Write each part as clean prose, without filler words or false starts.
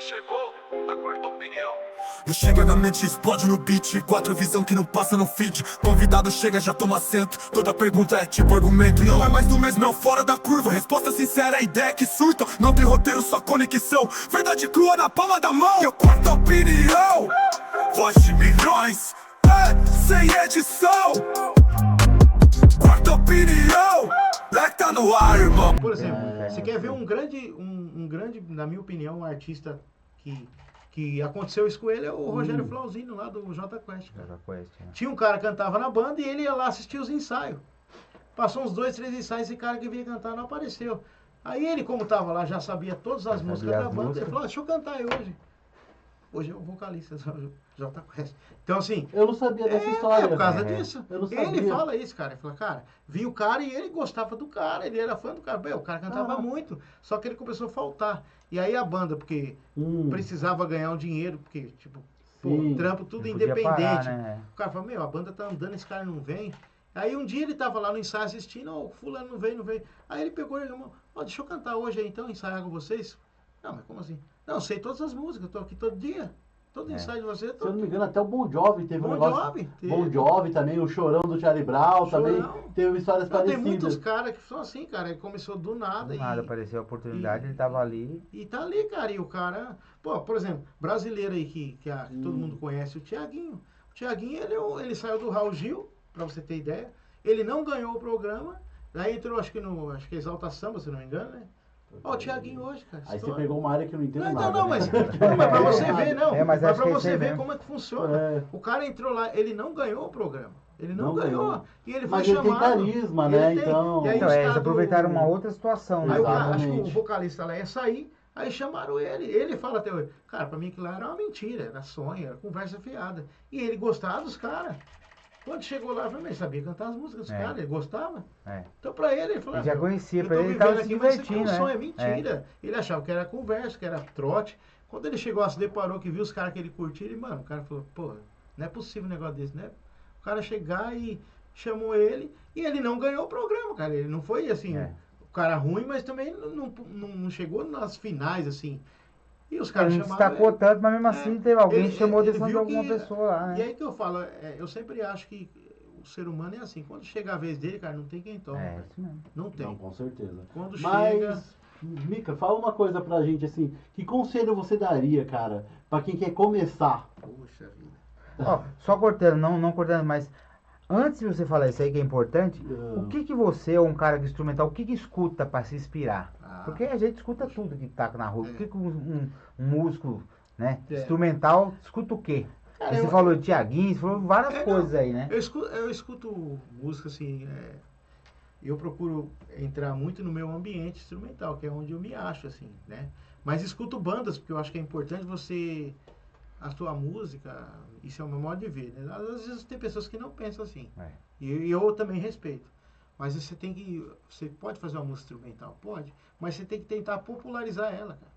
chegou a quarta opinião. Eu chego na mente, explode no beat. Quatro visão que não passa no feed. Convidado chega, já toma assento. Toda pergunta é tipo argumento. Não é mais do mesmo, é fora da curva. Resposta sincera, é ideia que surta. Não tem roteiro, só conexão. Verdade crua na palma da mão. Eu quarta opinião. Voz de milhões, sem edição. Quarta opinião. Leque tá no ar, irmão. Por exemplo, você quer ver um grande, na minha opinião, um artista que aconteceu isso com ele, é o Rogério Flauzino, lá do Jota Quest. Tinha um cara que cantava na banda e ele ia lá assistir os ensaios. Passou uns 2, 3 ensaios, esse cara que vinha cantar não apareceu. Aí ele, como tava lá, já sabia todas as músicas da banda, ele falou, deixa eu cantar aí hoje. Hoje é o vocalista do Jota Quest. Então, assim... Eu não sabia dessa história. É por causa disso. Eu não sabia. Ele fala isso, cara. Ele fala, cara, viu o cara e ele gostava do cara. Ele era fã do cara. Bem, o cara cantava muito. Só que ele começou a faltar. E aí a banda, porque precisava ganhar um dinheiro, porque, tipo, pô, trampo tudo independente. Parar, né? O cara fala, meu, a banda tá andando, esse cara não vem. Aí um dia ele tava lá no ensaio assistindo, o fulano não veio. Aí ele pegou e falou, deixa eu cantar hoje aí então, ensaiar com vocês. Não, mas como assim? Não, eu sei todas as músicas, eu tô aqui todo dia. Todo ensaio de você. Se eu não me engano, até o Bon Jovi teve um negócio. Jovi, Bon Jovi também, o Chorão do Charlie Brown também teve histórias parecidas. Tem muitos caras que são assim, cara. Ele começou do nada. Do nada apareceu a oportunidade, ele tava ali. E tá ali, cara. E o cara... Pô, por exemplo, brasileiro aí que todo mundo conhece, o Thiaguinho. O Thiaguinho, ele saiu do Raul Gil, pra você ter ideia. Ele não ganhou o programa. Daí entrou, acho que é Exalta Samba, se não me engano, né? Ó, o Thiaguinho hoje, cara. Aí você pegou uma área que eu não entendo nada. Não, mas pra você ver, não. Mas pra acho que você ver mesmo. como é que funciona. O cara entrou lá, ele não ganhou o programa. Ele não ganhou. E ele foi Mas chamado. ele tem carisma, né? Então... E aí Então, eles aproveitaram uma outra situação, né? Aí acho que o Exatamente. vocalista lá ia sair, aí chamaram ele. Ele fala até hoje, cara, pra mim aquilo lá era uma mentira, era sonho, era conversa fiada. E ele gostava dos caras. Quando chegou lá, ele sabia cantar as músicas dos caras, ele gostava. Então pra ele falou, Ele já conhecia, eu pra tô ele vivendo tava se aqui, mas isso aqui é um divertindo, sonho, é né? mentira. Ele achava que era conversa, que era trote. Quando ele chegou lá, se deparou que viu os caras que ele curtia, ele, mano, o cara falou, pô, não é possível um negócio desse, né? O cara chegar e chamou ele, e ele não ganhou o programa, cara. Ele não foi assim, o cara ruim, mas também não chegou nas finais, assim. E os caras Ele não chamaram destacou ele. tanto, mas mesmo assim teve alguém que chamou a ele atenção de viu alguma que- pessoa lá, né? E aí que eu falo, eu sempre acho que o ser humano é assim, quando chega a vez dele, cara, não tem quem toma. É, cara. isso mesmo. Não tem. Não, com certeza. Quando Mas, chega... Mica, fala uma coisa pra gente, assim, que conselho você daria, cara, pra quem quer começar? Poxa vida. Ó, só cortando, não cortando, mas antes de você falar isso aí que é importante, o que você, ou um cara que instrumental, o que escuta pra se inspirar? Porque a gente escuta tudo que tá na rua. O que um músico, né, instrumental, escuta o quê? Cara, Você falou de Thiaguinho, você falou várias coisas aí, né? Eu escuto música assim, eu procuro entrar muito no meu ambiente instrumental, que é onde eu me acho, assim, né? Mas escuto bandas, porque eu acho que é importante você, a sua música, isso é o meu modo de ver, né? Às vezes tem pessoas que não pensam assim, e eu também respeito. Mas você pode fazer uma música instrumental? Pode, mas você tem que tentar popularizar ela, cara.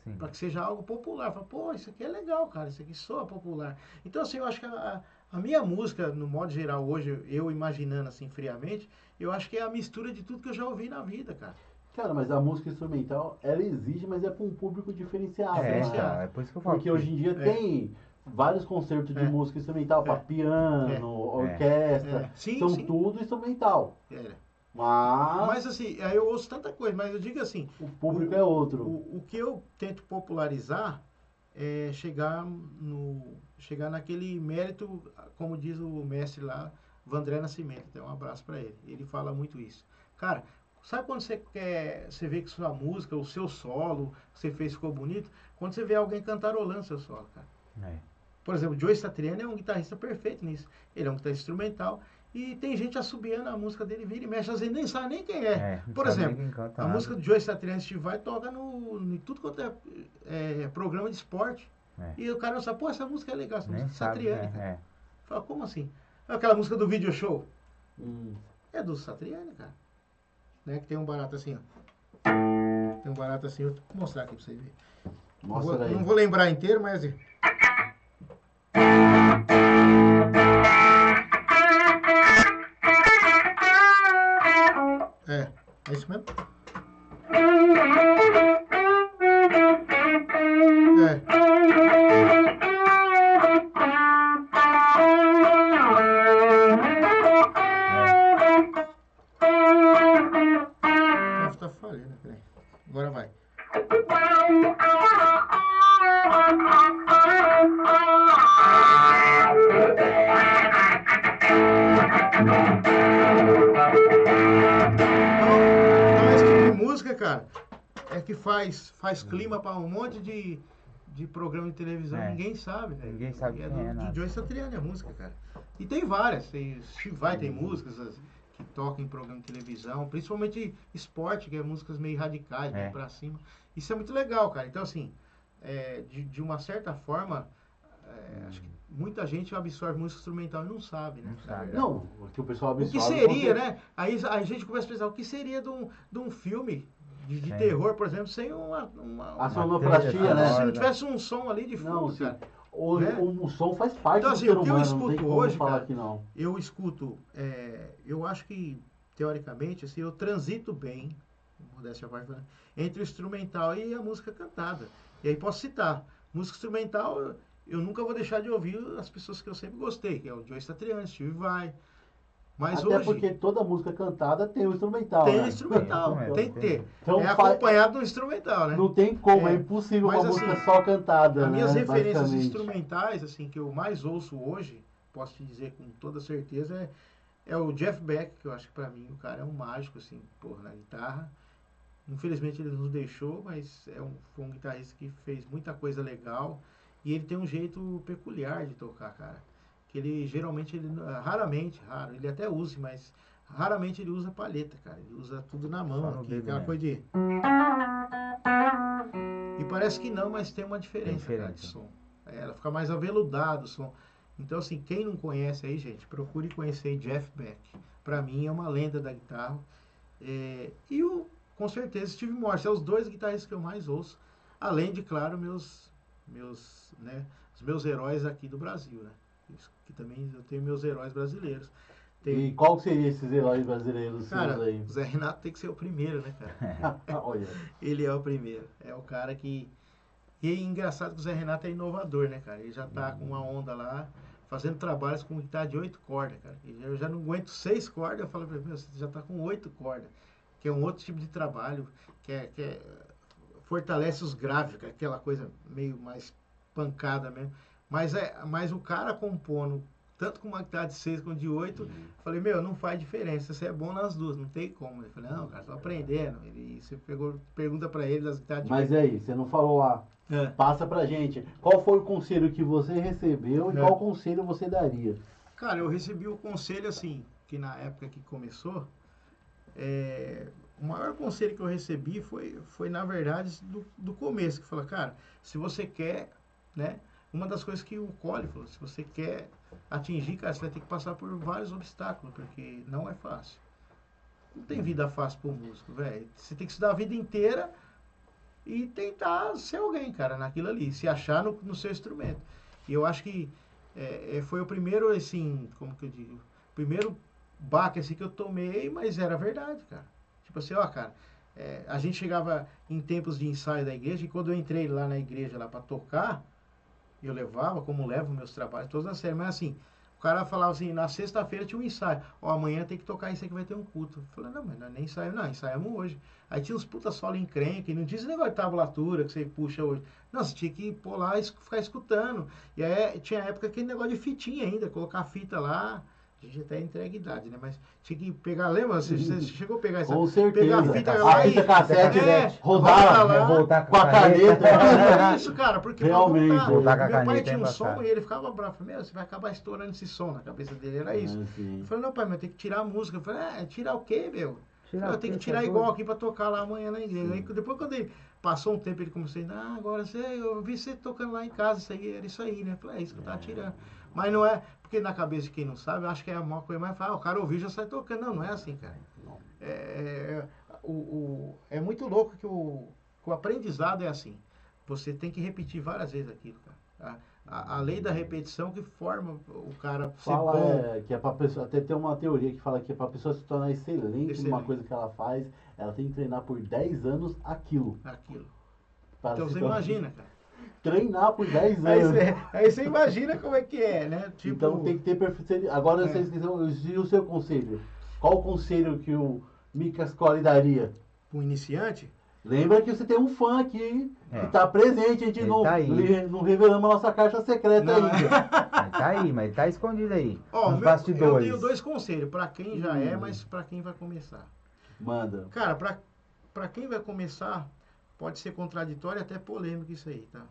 Sim. Para que seja algo popular. Fala, pô, isso aqui é legal, cara, isso aqui soa popular. Então, assim, eu acho que a minha música, no modo geral, hoje, eu imaginando assim, friamente, eu acho que é a mistura de tudo que eu já ouvi na vida, cara. Cara, mas a música instrumental, ela exige, mas é pra um público diferenciado, né? diferenciado. É por isso que eu falo. Porque hoje em dia tem vários concertos de música instrumental para piano, orquestra, Sim, são sim. tudo instrumental. Mas Mas, assim, aí eu ouço tanta coisa, mas eu digo assim... o público é outro. O que eu tento popularizar é chegar naquele mérito, como diz o mestre lá, Vandré Nascimento, então um abraço para ele. Ele fala muito isso. Cara, sabe quando você vê que sua música, o seu solo, que você fez ficou bonito? Quando você vê alguém cantarolando seu solo, cara. Por exemplo, o Joe Satriani é um guitarrista perfeito nisso. Ele é um guitarrista instrumental e tem gente assobiando a música dele, vira e mexe, às vezes nem sabe nem quem é. Não Por sabe exemplo, nem quem canta a nada. música do Joe Satriani, se vai, toca em tudo quanto é programa de esporte. E o cara não sabe, pô, essa música é legal, essa Nem música do sabe, Satriani, cara. né? Fala, como assim? Aquela música do Video Show. Hum. É do Satriani, cara. Né? Que tem um barato assim, ó. Tem um barato assim, eu vou mostrar aqui pra você ver. Mostra aí. Não vou lembrar inteiro, mas assim. É isso mesmo? Então, esse tipo de música, cara, é que faz clima pra um monte de programa de televisão. É. Ninguém sabe, né? Ninguém sabe E é quem é, do nada. Joe Satriani a música, cara. E tem várias. Tem músicas que tocam em programa de televisão, principalmente esporte, que é músicas meio radicais, meio pra cima. Isso é muito legal, cara. Então, assim, de uma certa forma, acho que muita gente absorve música instrumental e não sabe, né? Não sabe. Não, o que o pessoal O que absorve... seria, né? Aí a gente começa a pensar, o que seria de um filme de Sim. terror, por exemplo, sem A sonoplastia, trilha né? se sonora. não tivesse um som ali de fundo, Não, sim. cara. O, Né? o som faz parte Então, do assim, ser o que eu humano, não tem escuto como hoje, falar cara, que não. Eu escuto, eu acho que, teoricamente, assim, eu transito bem, modéstia à parte, né, entre o instrumental e a música cantada. E aí posso citar, música instrumental, eu nunca vou deixar de ouvir as pessoas que eu sempre gostei, que é o Joe Satriani, Steve Vai. Mas Até hoje porque toda música cantada tem o instrumental, tem né? instrumental, Tem, tem que ter. Então, É acompanhado do instrumental, né? Não tem como, é, É, impossível mas uma assim, música só cantada, As minhas né? referências Basicamente. instrumentais, assim, que eu mais ouço hoje, posso te dizer com toda certeza, é o Jeff Beck, que eu acho que pra mim o cara é um mágico, assim, porra, na guitarra. Infelizmente ele nos deixou, mas foi um guitarrista que fez muita coisa legal. E ele tem um jeito peculiar de tocar, cara. Que ele geralmente, raramente, ele até usa, mas raramente ele usa palheta, cara. Ele usa tudo na mão, Só no aqui, dedo aquela mesmo. coisa de. E parece que não, mas tem uma diferença, cara, de som. Ela fica mais aveludado o som. Então, assim, quem não conhece aí, gente, procure conhecer Jeff Beck. Pra mim é uma lenda da guitarra. Com certeza, Steve Morse. É os dois guitarristas que eu mais ouço. Além de, claro, os meus heróis aqui do Brasil, né? Isso, que também eu tenho meus heróis brasileiros. E qual seriam esses heróis brasileiros Cara, seus aí? o Zé Renato tem que ser o primeiro, né, cara? Olha, Ele é o primeiro. É o cara que... E é engraçado que o Zé Renato é inovador, né, cara? Ele já tá com uma onda lá, fazendo trabalhos com guitarra de 8 cordas, cara. Eu já não aguento 6 cordas, eu falo pra ele, você já tá com 8 cordas. Que é um outro tipo de trabalho, que fortalece os graves, aquela coisa meio mais pancada mesmo. Mas o cara compondo, tanto com uma guitarra de 6 quanto de 8, falei, não faz diferença, você é bom nas duas, não tem como. Ele falou, não, cara, tô aprendendo. Você pergunta pra ele das guitarras de mas aí, você não falou lá. Passa pra gente. Qual foi o conselho que você recebeu e qual conselho você daria? Cara, eu recebi o conselho assim, que na época que começou, o maior conselho que eu recebi foi na verdade, do começo, que fala, cara, se você quer, né, uma das coisas que o Cole falou, se você quer atingir, cara, você vai ter que passar por vários obstáculos, porque não é fácil. Não tem vida fácil pro músico, velho. Você tem que estudar a vida inteira e tentar ser alguém, cara, naquilo ali, se achar no seu instrumento. E eu acho que foi o primeiro, assim, como que eu digo, primeiro baque assim que eu tomei, mas era verdade, cara. Tipo assim, ó, cara, a gente chegava em tempos de ensaio da igreja, e quando eu entrei lá na igreja lá pra tocar, eu levava, como levo meus trabalhos, todos na série, mas assim, o cara falava assim, na sexta-feira tinha um ensaio, ó, amanhã tem que tocar isso aqui, vai ter um culto. Eu falei, não, mas não é nem ensaio, não, ensaiamos hoje. Aí tinha uns puta solo encrenca, e não tinha esse negócio de tablatura que você puxa hoje. Não, você tinha que pôr lá e ficar escutando. E aí tinha época aquele negócio de fitinha ainda, colocar a fita lá. A gente até entrega idade, né? Mas tinha que pegar, lembra? Você chegou a pegar essa... Com certeza. Pegar a fita A lá fita cassete, rodar lá. Voltar com a caneta. É isso, cara, porque Realmente, pra voltar com a meu pai caneta tinha é um embaçado. som e ele ficava bravo. Falei, você vai acabar estourando esse som. Na cabeça dele era isso. Sim. Eu falei, não, pai, mas tem que tirar a música. Eu falei, tirar o quê, meu? Eu tenho que o tirar quê? igual aqui pra tocar lá amanhã na igreja. Aí, depois quando ele passou um tempo, ele começou a dizer, agora eu vi você tocando lá em casa, isso aí, era isso aí, né? Eu falei, é isso que eu tava tirando. Mas não é, porque na cabeça de quem não sabe, eu acho que é uma coisa mais fácil. O cara ouviu e já sai tocando. Não, não é assim, cara. É muito louco que o aprendizado é assim. Você tem que repetir várias vezes aquilo, cara. A lei da repetição que forma o cara ser Fala bom. que é pra pessoa, até tem uma teoria que fala que é pra pessoa se tornar excelente numa Excelente. coisa que ela faz, ela tem que treinar por 10 anos aquilo. Aquilo. Pra Então se você tornar- imagina, cara. Treinar por 10 Aí anos. você imagina como é que é, né? Tipo, Então tem que ter perfeição. Agora É. você esqueceu, e o seu conselho? Qual o conselho que o Micas Cole daria? um iniciante, Lembra que você tem um fã aqui É. que tá presente, a gente Ele não, tá aí. não revelamos a nossa caixa secreta Não, ainda. Ele tá aí, mas ele tá escondido aí. Ó, nos eu bastidores. tenho 2 conselhos, pra quem já é, mas pra quem vai começar. Manda. Cara, pra quem vai começar, pode ser contraditório e até polêmico isso aí, tá?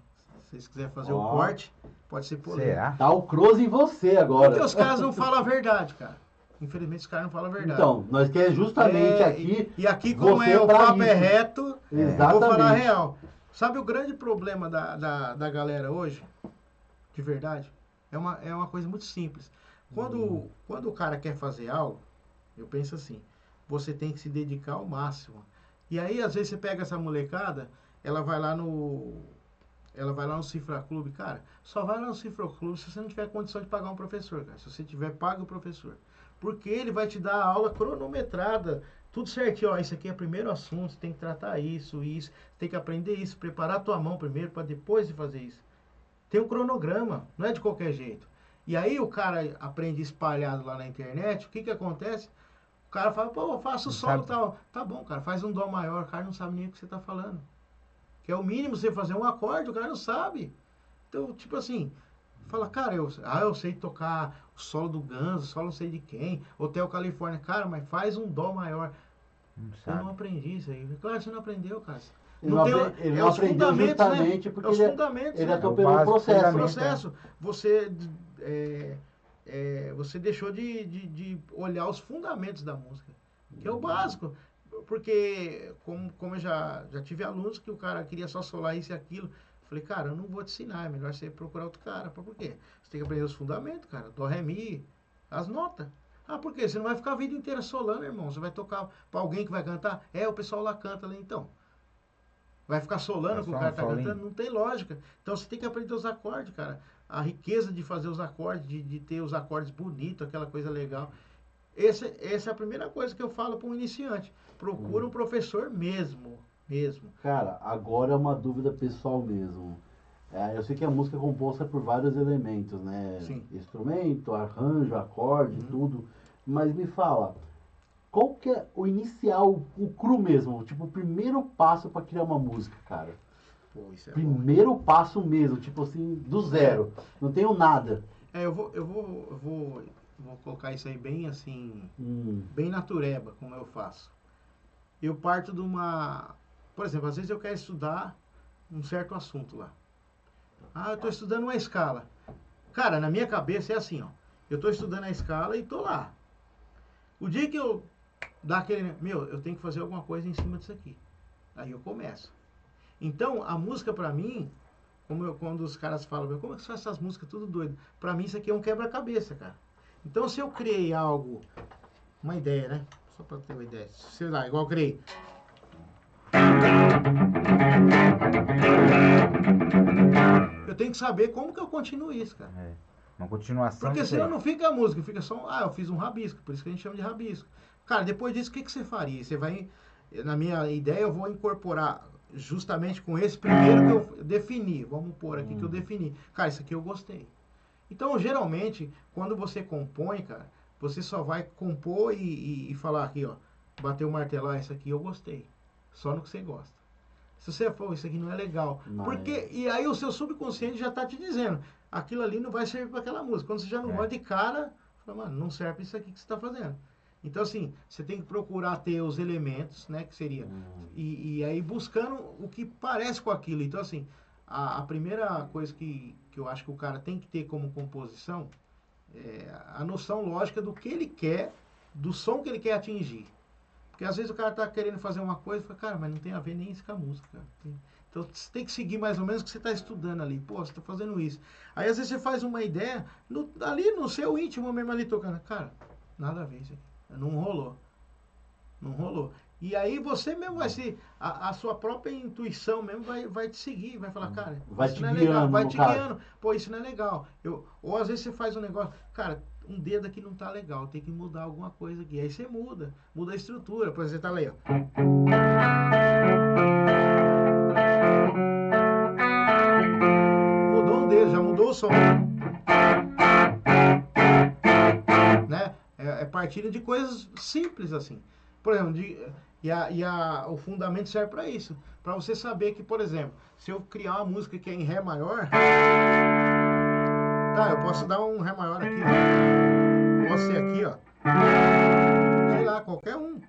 Se vocês quiserem fazer o Ó. corte, pode ser polêmico. Será? Tá o Cross em você agora. Porque os caras não falam a verdade, cara. Infelizmente os caras não falam a verdade. Então, nós queremos justamente É, aqui. E aqui, como você é o pra papo é isso. reto, eu vou Exatamente. falar a real. Sabe o grande problema da galera hoje? De verdade? É uma coisa muito simples. Quando o cara quer fazer algo, eu penso assim, você tem que se dedicar ao máximo. E aí, às vezes, você pega essa molecada, ela vai lá no Cifra Clube, cara, só vai lá no Cifra Clube se você não tiver condição de pagar um professor, cara. Se você tiver, paga o professor. Porque ele vai te dar a aula cronometrada, tudo certinho. Ó, isso aqui é o primeiro assunto, você tem que tratar isso, tem que aprender isso, preparar a tua mão primeiro para depois de fazer isso. Tem um cronograma, não é de qualquer jeito. E aí o cara aprende espalhado lá na internet, o que acontece? O cara fala, pô, eu faço solo e tal. Tá bom, cara, faz um dó maior, o cara não sabe nem o que você tá falando. Que é o mínimo você fazer um acorde, o cara não sabe. Então, tipo assim, fala, cara, eu sei tocar o solo do Guns, o solo não sei de quem, Hotel Califórnia, cara, mas faz um dó maior. Não Eu não sabe. aprendi isso aí. Claro, você não aprendeu, cara. Ele não aprendeu os fundamentos, justamente né? porque É os ele fundamentos, ele né? atuou É o pelo básico, processo. fundamento. Processo. Você deixou de olhar os fundamentos da música, que é o básico. Porque, como eu já tive alunos que o cara queria só solar isso e aquilo, eu falei, cara, eu não vou te ensinar, é melhor você procurar outro cara. Por quê? Você tem que aprender os fundamentos, cara. Dó, ré, mi, as notas. Ah, por quê? Você não vai ficar a vida inteira solando, irmão. Você vai tocar pra alguém que vai cantar? É, o pessoal lá canta ali, então. Vai ficar solando É que o só cara um tá solinho. cantando? Não tem lógica. Então você tem que aprender os acordes, cara. A riqueza de fazer os acordes, de ter os acordes bonitos, aquela coisa legal. Essa é a primeira coisa que eu falo para um iniciante. Procura um professor mesmo. Cara, agora é uma dúvida pessoal mesmo. Eu sei que a música é composta por vários elementos, né? Sim. Instrumento, arranjo, acorde, tudo. Mas me fala, qual que é o inicial, o cru mesmo? Tipo, o primeiro passo pra criar uma música, cara? Pô, isso é bom. Primeiro passo mesmo, tipo assim, do zero. Não tenho nada. Eu vou colocar isso aí bem assim, Hum, bem natureba, como eu faço. Eu parto de uma... Por exemplo, às vezes eu quero estudar um certo assunto lá. Ah, eu estou estudando uma escala. Cara, na minha cabeça é assim, ó. Eu estou estudando a escala e estou lá. O dia que eu dar aquele... eu tenho que fazer alguma coisa em cima disso aqui. Aí eu começo. Então, a música pra mim, quando os caras falam, como é que você faz essas músicas tudo doido? Pra mim isso aqui é um quebra-cabeça, cara. Então, se eu criei algo, uma ideia, né? Só pra ter uma ideia. Sei lá, igual eu criei. Eu tenho que saber como que eu continuo isso, cara. É. Uma continuação. Porque disso senão aí. não fica a música, fica só, eu fiz um rabisco, por isso que a gente chama de rabisco. Cara, depois disso, o que você faria? Você vai, na minha ideia, eu vou incorporar justamente com esse primeiro que eu defini. Vamos pôr aqui que eu defini. Cara, isso aqui eu gostei. Então, geralmente, quando você compõe, cara, você só vai compor e falar aqui, ó, bater o martelar, isso aqui eu gostei. Só no que você gosta. Se você for, isso aqui não é legal. Mas- Porque, e aí o seu subconsciente já tá te dizendo, aquilo ali não vai servir para aquela música. Quando você já não É. gosta de cara, fala, mano, não serve pra isso aqui que você tá fazendo. Então, assim, você tem que procurar ter os elementos, né, que seria, e aí buscando o que parece com aquilo. Então, assim, a primeira coisa que eu acho que o cara tem que ter como composição é a noção lógica do que ele quer, do som que ele quer atingir. Porque às vezes o cara tá querendo fazer uma coisa e fala, cara, mas não tem a ver nem isso com a música. Cara. Então você tem que seguir mais ou menos o que você está estudando ali. Pô, você está fazendo isso. Aí às vezes você faz uma ideia, ali no seu íntimo mesmo ali tocando. Cara, nada a ver isso aqui. Não rolou. Não rolou. E aí você mesmo vai se... A sua própria intuição mesmo vai te seguir. Vai falar, cara, Vai isso te não é guiando, legal. Vai no te caso. guiando. Pô, isso não é legal. Ou às vezes você faz um negócio... Cara, um dedo aqui não tá legal. Tem que mudar alguma coisa aqui. Aí você muda. Muda a estrutura. Por exemplo, você tá ali, ó. Mudou um dedo, já mudou o som. Né? É partilha de coisas simples assim. Por exemplo, o fundamento serve para isso. Para você saber que, por exemplo, se eu criar uma música que é em Ré maior, tá, eu posso dar um Ré maior aqui, ó. Posso ser aqui, ó. Sei lá, qualquer um.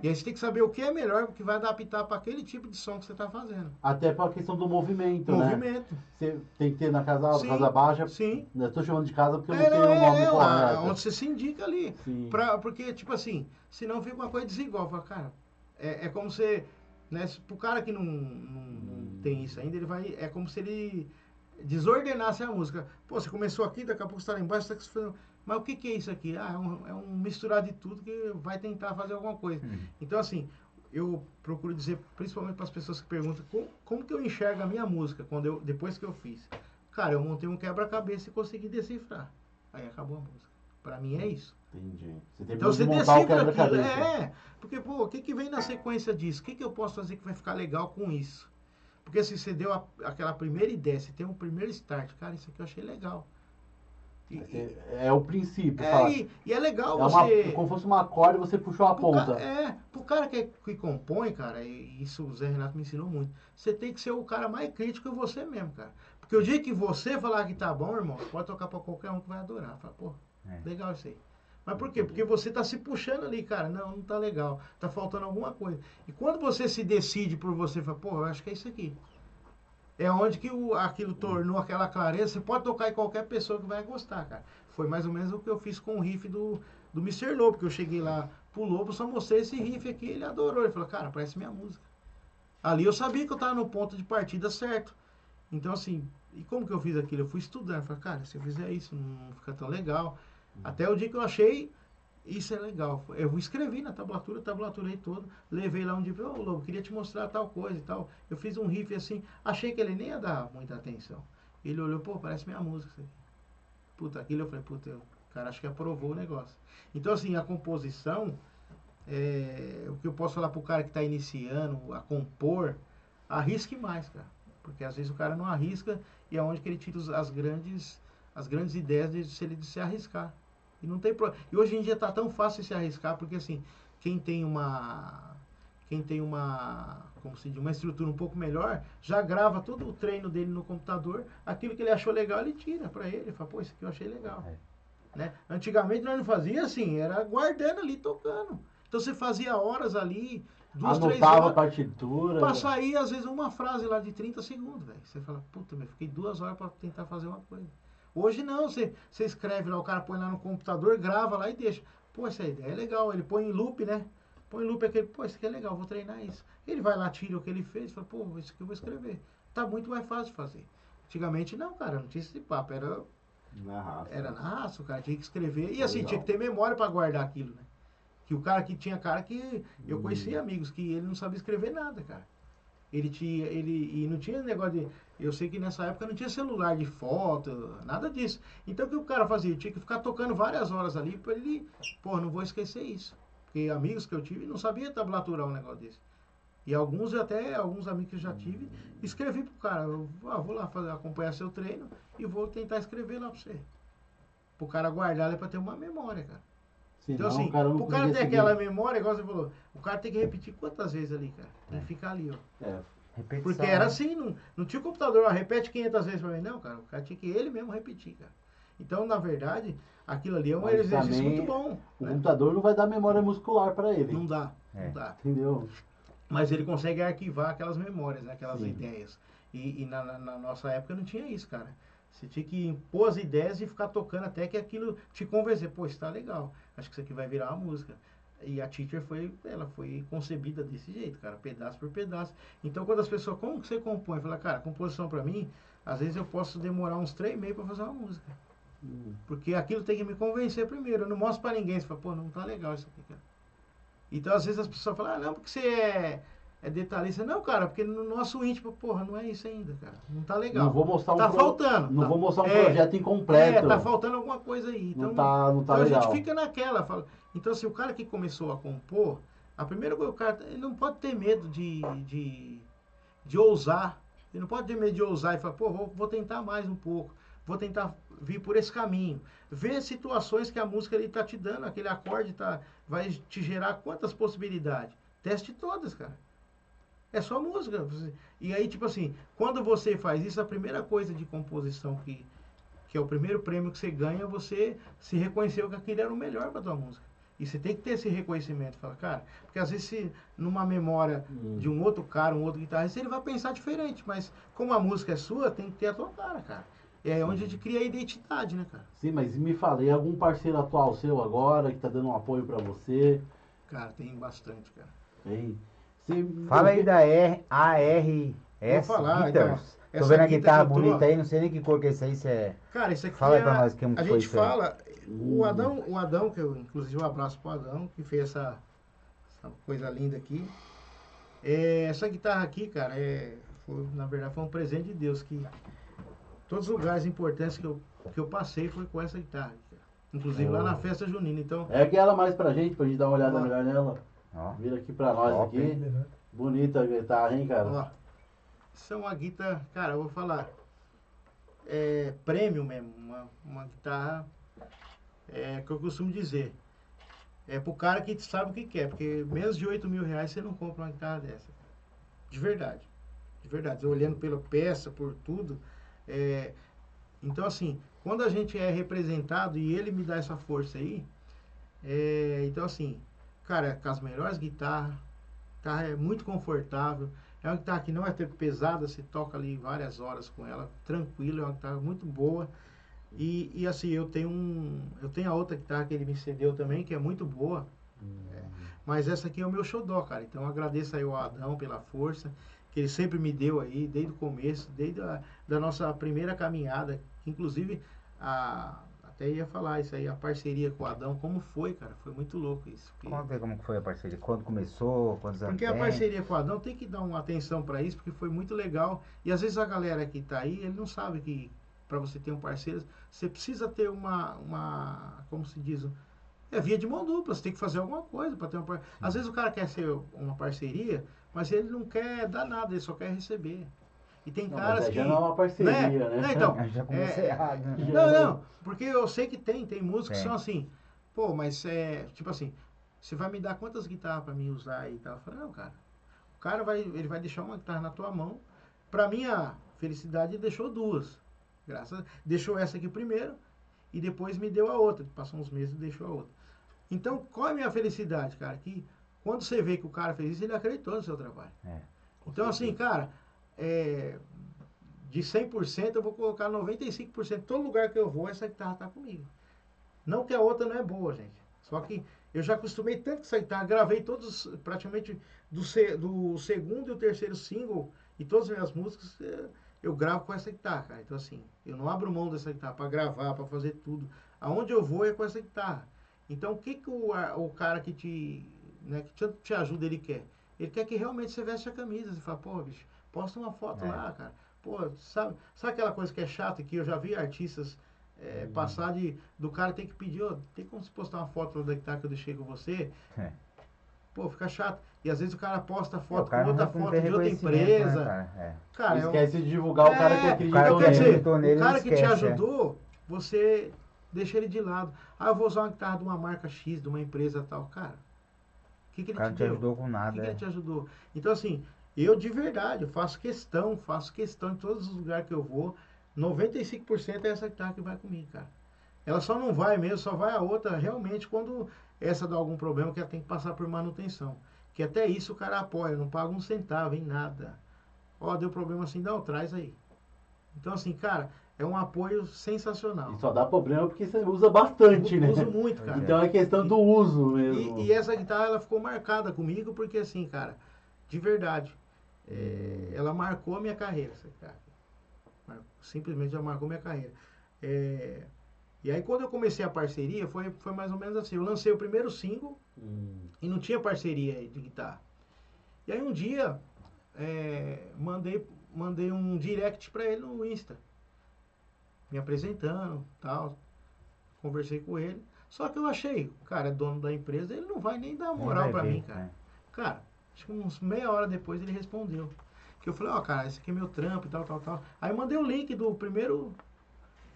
E aí você tem que saber o que é melhor, que vai adaptar para aquele tipo de som que você está fazendo. Até para a questão do movimento, né? Movimento. Você tem que ter na casa alta, Sim, casa baixa. sim. Eu tô chamando de casa porque eu não sei o nome correto. Onde você se indica ali. Sim. Porque, tipo assim, senão fica uma coisa desigual. Fala, cara, é como se, né, pro cara que não tem isso ainda, ele vai, é como se ele desordenasse a música. Pô, você começou aqui, daqui a pouco você tá lá embaixo, você tá fazendo... Mas o que é isso aqui? Ah, é um misturar de tudo que vai tentar fazer alguma coisa. Então, assim, eu procuro dizer, principalmente para as pessoas que perguntam, como que eu enxergo a minha música depois que eu fiz? Cara, eu montei um quebra-cabeça e consegui decifrar. Aí acabou a música. Para mim é isso. Entendi. Você Então você montar o decifra aquilo. quebra-cabeça. Porque, pô, o que vem na sequência disso? O que eu posso fazer que vai ficar legal com isso? Porque se você deu aquela primeira ideia, você tem um primeiro start, cara, isso aqui eu achei legal. É o princípio. Fala. E é legal você... como se fosse uma corda e você puxou a ponta. Pro cara que compõe, cara, e isso o Zé Renato me ensinou muito, você tem que ser o cara mais crítico que você mesmo, cara. Porque o dia que você falar que tá bom, irmão, pode tocar pra qualquer um que vai adorar. Fala, pô, legal isso aí. Mas por quê? Porque você tá se puxando ali, cara. Não tá legal. Tá faltando alguma coisa. E quando você se decide por você, fala, pô, eu acho que é isso aqui. É onde que aquilo tornou aquela clareza. Você pode tocar em qualquer pessoa que vai gostar, cara. Foi mais ou menos o que eu fiz com o riff do Mr. Lobo, porque eu cheguei lá pro Lobo, só mostrei esse riff aqui, ele adorou. Ele falou, cara, parece minha música. Ali eu sabia que eu tava no ponto de partida certo. Então, assim, e como que eu fiz aquilo? Eu fui estudando. Falei, cara, se eu fizer isso, não fica tão legal. Até o dia que eu achei, isso é legal. Eu escrevi na tablaturei todo, levei lá um dia, ô Lobo, queria te mostrar tal coisa e tal. Eu fiz um riff assim, achei que ele nem ia dar muita atenção. Ele olhou, pô, parece minha música isso aqui. Puta, aquilo eu falei, puta, o cara acho que aprovou o negócio. Então, assim, a composição, o que eu posso falar pro cara que tá iniciando a compor, arrisque mais, cara. Porque às vezes o cara não arrisca e é onde que ele tira as grandes ideias de se arriscar. E não tem problema. E hoje em dia tá tão fácil se arriscar, porque assim, quem tem uma, como se diz, uma estrutura um pouco melhor, já grava todo o treino dele no computador, aquilo que ele achou legal, ele tira pra ele, fala, pô, isso aqui eu achei legal. Né? Antigamente nós não fazia assim, era guardando ali, tocando. Então você fazia horas ali, 2, 3 Anotava horas. a partitura. Pra sair, às vezes, uma frase lá de 30 segundos, velho. Você fala, puta, eu fiquei 2 horas pra tentar fazer uma coisa. Hoje não, você escreve lá, o cara põe lá no computador, grava lá e deixa. Pô, essa ideia é legal. Ele põe em loop, né? Põe em loop aquele, pô, isso aqui é legal, vou treinar isso. Ele vai lá, tira o que ele fez, fala, pô, isso aqui eu vou escrever. Tá muito mais fácil de fazer. Antigamente não, cara, não tinha esse papo, era na raça, o cara tinha que escrever. E assim, tinha que ter memória pra guardar aquilo, né? Que o cara que tinha cara que... Eu conheci amigos que ele não sabia escrever nada, cara. E não tinha negócio de... Eu sei que nessa época não tinha celular de foto, nada disso. Então o que o cara fazia? Tinha que ficar tocando várias horas ali para ele... Pô, não vou esquecer isso. Porque amigos que eu tive não sabia tablaturar um negócio desse. E alguns amigos que eu já tive, escrevi pro cara. Vou lá acompanhar seu treino e vou tentar escrever lá pra você. Pro cara guardar, é pra ter uma memória, cara. Senão, então assim, o cara ter aquela memória, igual você falou, o cara tem que repetir quantas vezes ali, cara. Tem que ficar ali, ó. Repetição, porque era assim, não tinha computador, repete 500 vezes pra mim, não, cara. O cara tinha que ele mesmo repetir, cara. Então, na verdade, aquilo ali é um exercício muito bom. O computador não vai dar memória muscular pra ele. Não dá, não dá. Entendeu? Mas ele consegue arquivar aquelas memórias, né, aquelas ideias. E na nossa época não tinha isso, cara. Você tinha que impor as ideias e ficar tocando até que aquilo te convencer. Pô, isso tá legal. Acho que isso aqui vai virar uma música. E a Teacher ela foi concebida desse jeito, cara, pedaço por pedaço. Então, quando as pessoas, como que você compõe? Fala, cara, composição pra mim, às vezes eu posso demorar uns 3 meses pra fazer uma música. Porque aquilo tem que me convencer primeiro. Eu não mostro pra ninguém. Você fala, pô, não tá legal isso aqui, cara. Então, às vezes as pessoas falam, não, porque você é detalhista. Não, cara, porque no nosso íntimo, porra, não é isso ainda, cara. Não tá legal. Não vou mostrar faltando. Não vou mostrar um projeto incompleto. Tá faltando alguma coisa aí. Então, não tá então legal. A gente fica naquela. Fala. Então, assim, o cara que começou a compor, a primeira coisa, o cara, ele não pode ter medo de ousar. Ele não pode ter medo de ousar e falar, pô, vou tentar mais um pouco. Vou tentar vir por esse caminho. Ver situações que a música ele tá te dando, aquele acorde vai te gerar quantas possibilidades. Teste todas, cara. É só música. E aí, tipo assim, quando você faz isso, a primeira coisa de composição que é o primeiro prêmio que você ganha, você se reconheceu que aquilo era o melhor pra tua música. E você tem que ter esse reconhecimento. Fala, cara, porque às vezes se numa memória de um outro cara, um outro guitarrista, ele vai pensar diferente. Mas como a música é sua, tem que ter a tua cara, cara. É onde a gente cria a identidade, né, cara? Sim, mas me falei, algum parceiro atual seu agora que tá dando um apoio pra você? Cara, tem bastante, cara. Tem. Fala aí da ARS Vou falar, Guitars. então, Tô essa vendo a guitarra guitarra que eu tô- bonita aí, não sei nem que cor que é isso aí, se é... Cara, isso aqui Fala aí pra nós como a que foi gente isso aí. fala, o Adão, que eu, inclusive um abraço pro Adão, que fez essa coisa linda aqui. Essa guitarra aqui, cara, na verdade foi um presente de Deus, que todos os lugares importantes que eu passei foi com essa guitarra, cara. Inclusive lá na festa junina, então... É aquela mais pra gente dar uma olhada Ó. melhor nela. Ó, Vira aqui pra nós top, aqui. hein? Bonita a guitarra, hein, cara? Ó, isso é uma guitarra, cara, eu vou falar, premium mesmo, uma guitarra, que eu costumo dizer, é pro cara que sabe o que quer, porque menos de 8 mil reais você não compra uma guitarra dessa, de verdade, olhando pela peça, por tudo, então assim, quando a gente é representado e ele me dá essa força aí, então assim, cara, com as melhores guitarras, é muito confortável. É uma guitarra que não é ter pesada, você toca ali várias horas com ela, tranquilo, é uma guitarra muito boa. E assim, eu tenho a outra guitarra que ele me cedeu também, que é muito boa. Mas essa aqui é o meu xodó, cara. Então eu agradeço aí ao Adão pela força que ele sempre me deu aí, desde o começo, desde da nossa primeira caminhada. Inclusive, até ia falar isso aí, a parceria com o Adão, como foi, cara? Foi muito louco isso. Conta aí como que foi a parceria, quando começou, quantos anos Porque a tem? parceria com o Adão tem que dar uma atenção para isso, porque foi muito legal. E às vezes a galera que tá aí, ele não sabe que para você ter um parceiro, você precisa ter como se diz, via de mão dupla, você tem que fazer alguma coisa para ter uma parceria. Às vezes o cara quer ser uma parceria, mas ele não quer dar nada, ele só quer receber. E tem Não, caras mas aí que... já não é uma parceria, né? Não, então, Eu já comecei errado, né? não, porque eu sei que tem músicos que Tem. são assim, pô, mas tipo assim, você vai me dar quantas guitarras pra mim usar e tal? Eu falei, não, cara, o cara ele vai deixar uma guitarra na tua mão, pra minha felicidade ele deixou duas, deixou essa aqui primeiro e depois me deu a outra, passou uns meses e deixou a outra. Então, qual é a minha felicidade, cara? Que quando você vê que o cara fez isso, ele acreditou no seu trabalho. Então, assim, cara, de 100% eu vou colocar 95%. Todo lugar que eu vou, essa guitarra tá comigo. Não que a outra não é boa, gente. Só que eu já acostumei tanto com essa guitarra. Gravei todos, praticamente, do segundo e o terceiro single. E todas as minhas músicas eu gravo com essa guitarra, cara. Então, assim, eu não abro mão dessa guitarra pra gravar, pra fazer tudo. Aonde eu vou é com essa guitarra. Então, o que o cara que te ajuda, ele quer? Ele quer que realmente você veste a camisa. Você fala, pô, bicho, posta uma foto lá, cara. Pô, sabe aquela coisa que é chata, que eu já vi artistas passar do cara ter que pedir, tem como se postar uma foto da guitarra que eu deixei com você? Pô, fica chato. E às vezes o cara posta foto com outra foto de outra empresa. Né, cara, esquece de divulgar o cara que acredita cara então, que quer dizer, acreditou nele, o cara ele que te esquece, ajudou, você deixa ele de lado. Eu vou usar uma guitarra de uma marca X, de uma empresa tal. Cara, o que ele cara te não te deu? ajudou com O nada. que ele te ajudou? Então, assim, eu de verdade, eu faço questão em todos os lugares que eu vou, 95% é essa guitarra que vai comigo, cara. Ela só não vai mesmo, só vai a outra realmente quando essa dá algum problema, que ela tem que passar por manutenção. Que até isso o cara apoia, não paga um centavo em nada. Deu problema assim, não, traz aí. Então, assim, cara, é um apoio sensacional. E só dá problema porque você usa bastante, né? Uso muito, cara. Então é questão do uso mesmo. E essa guitarra, ela ficou marcada comigo porque, assim, cara, de verdade, ela marcou a minha carreira, essa guitarra. Simplesmente já marcou minha carreira. E aí, quando eu comecei a parceria, foi mais ou menos assim. Eu lancei o primeiro single e não tinha parceria de guitarra. E aí, um dia, mandei um direct pra ele no Insta. Me apresentando, tal. Conversei com ele. Só que eu achei, o cara é dono da empresa, ele não vai nem dar moral pra mim, cara. Cara, acho que uns meia hora depois ele respondeu. Que eu falei, cara, esse aqui é meu trampo e tal. Aí eu mandei o link do primeiro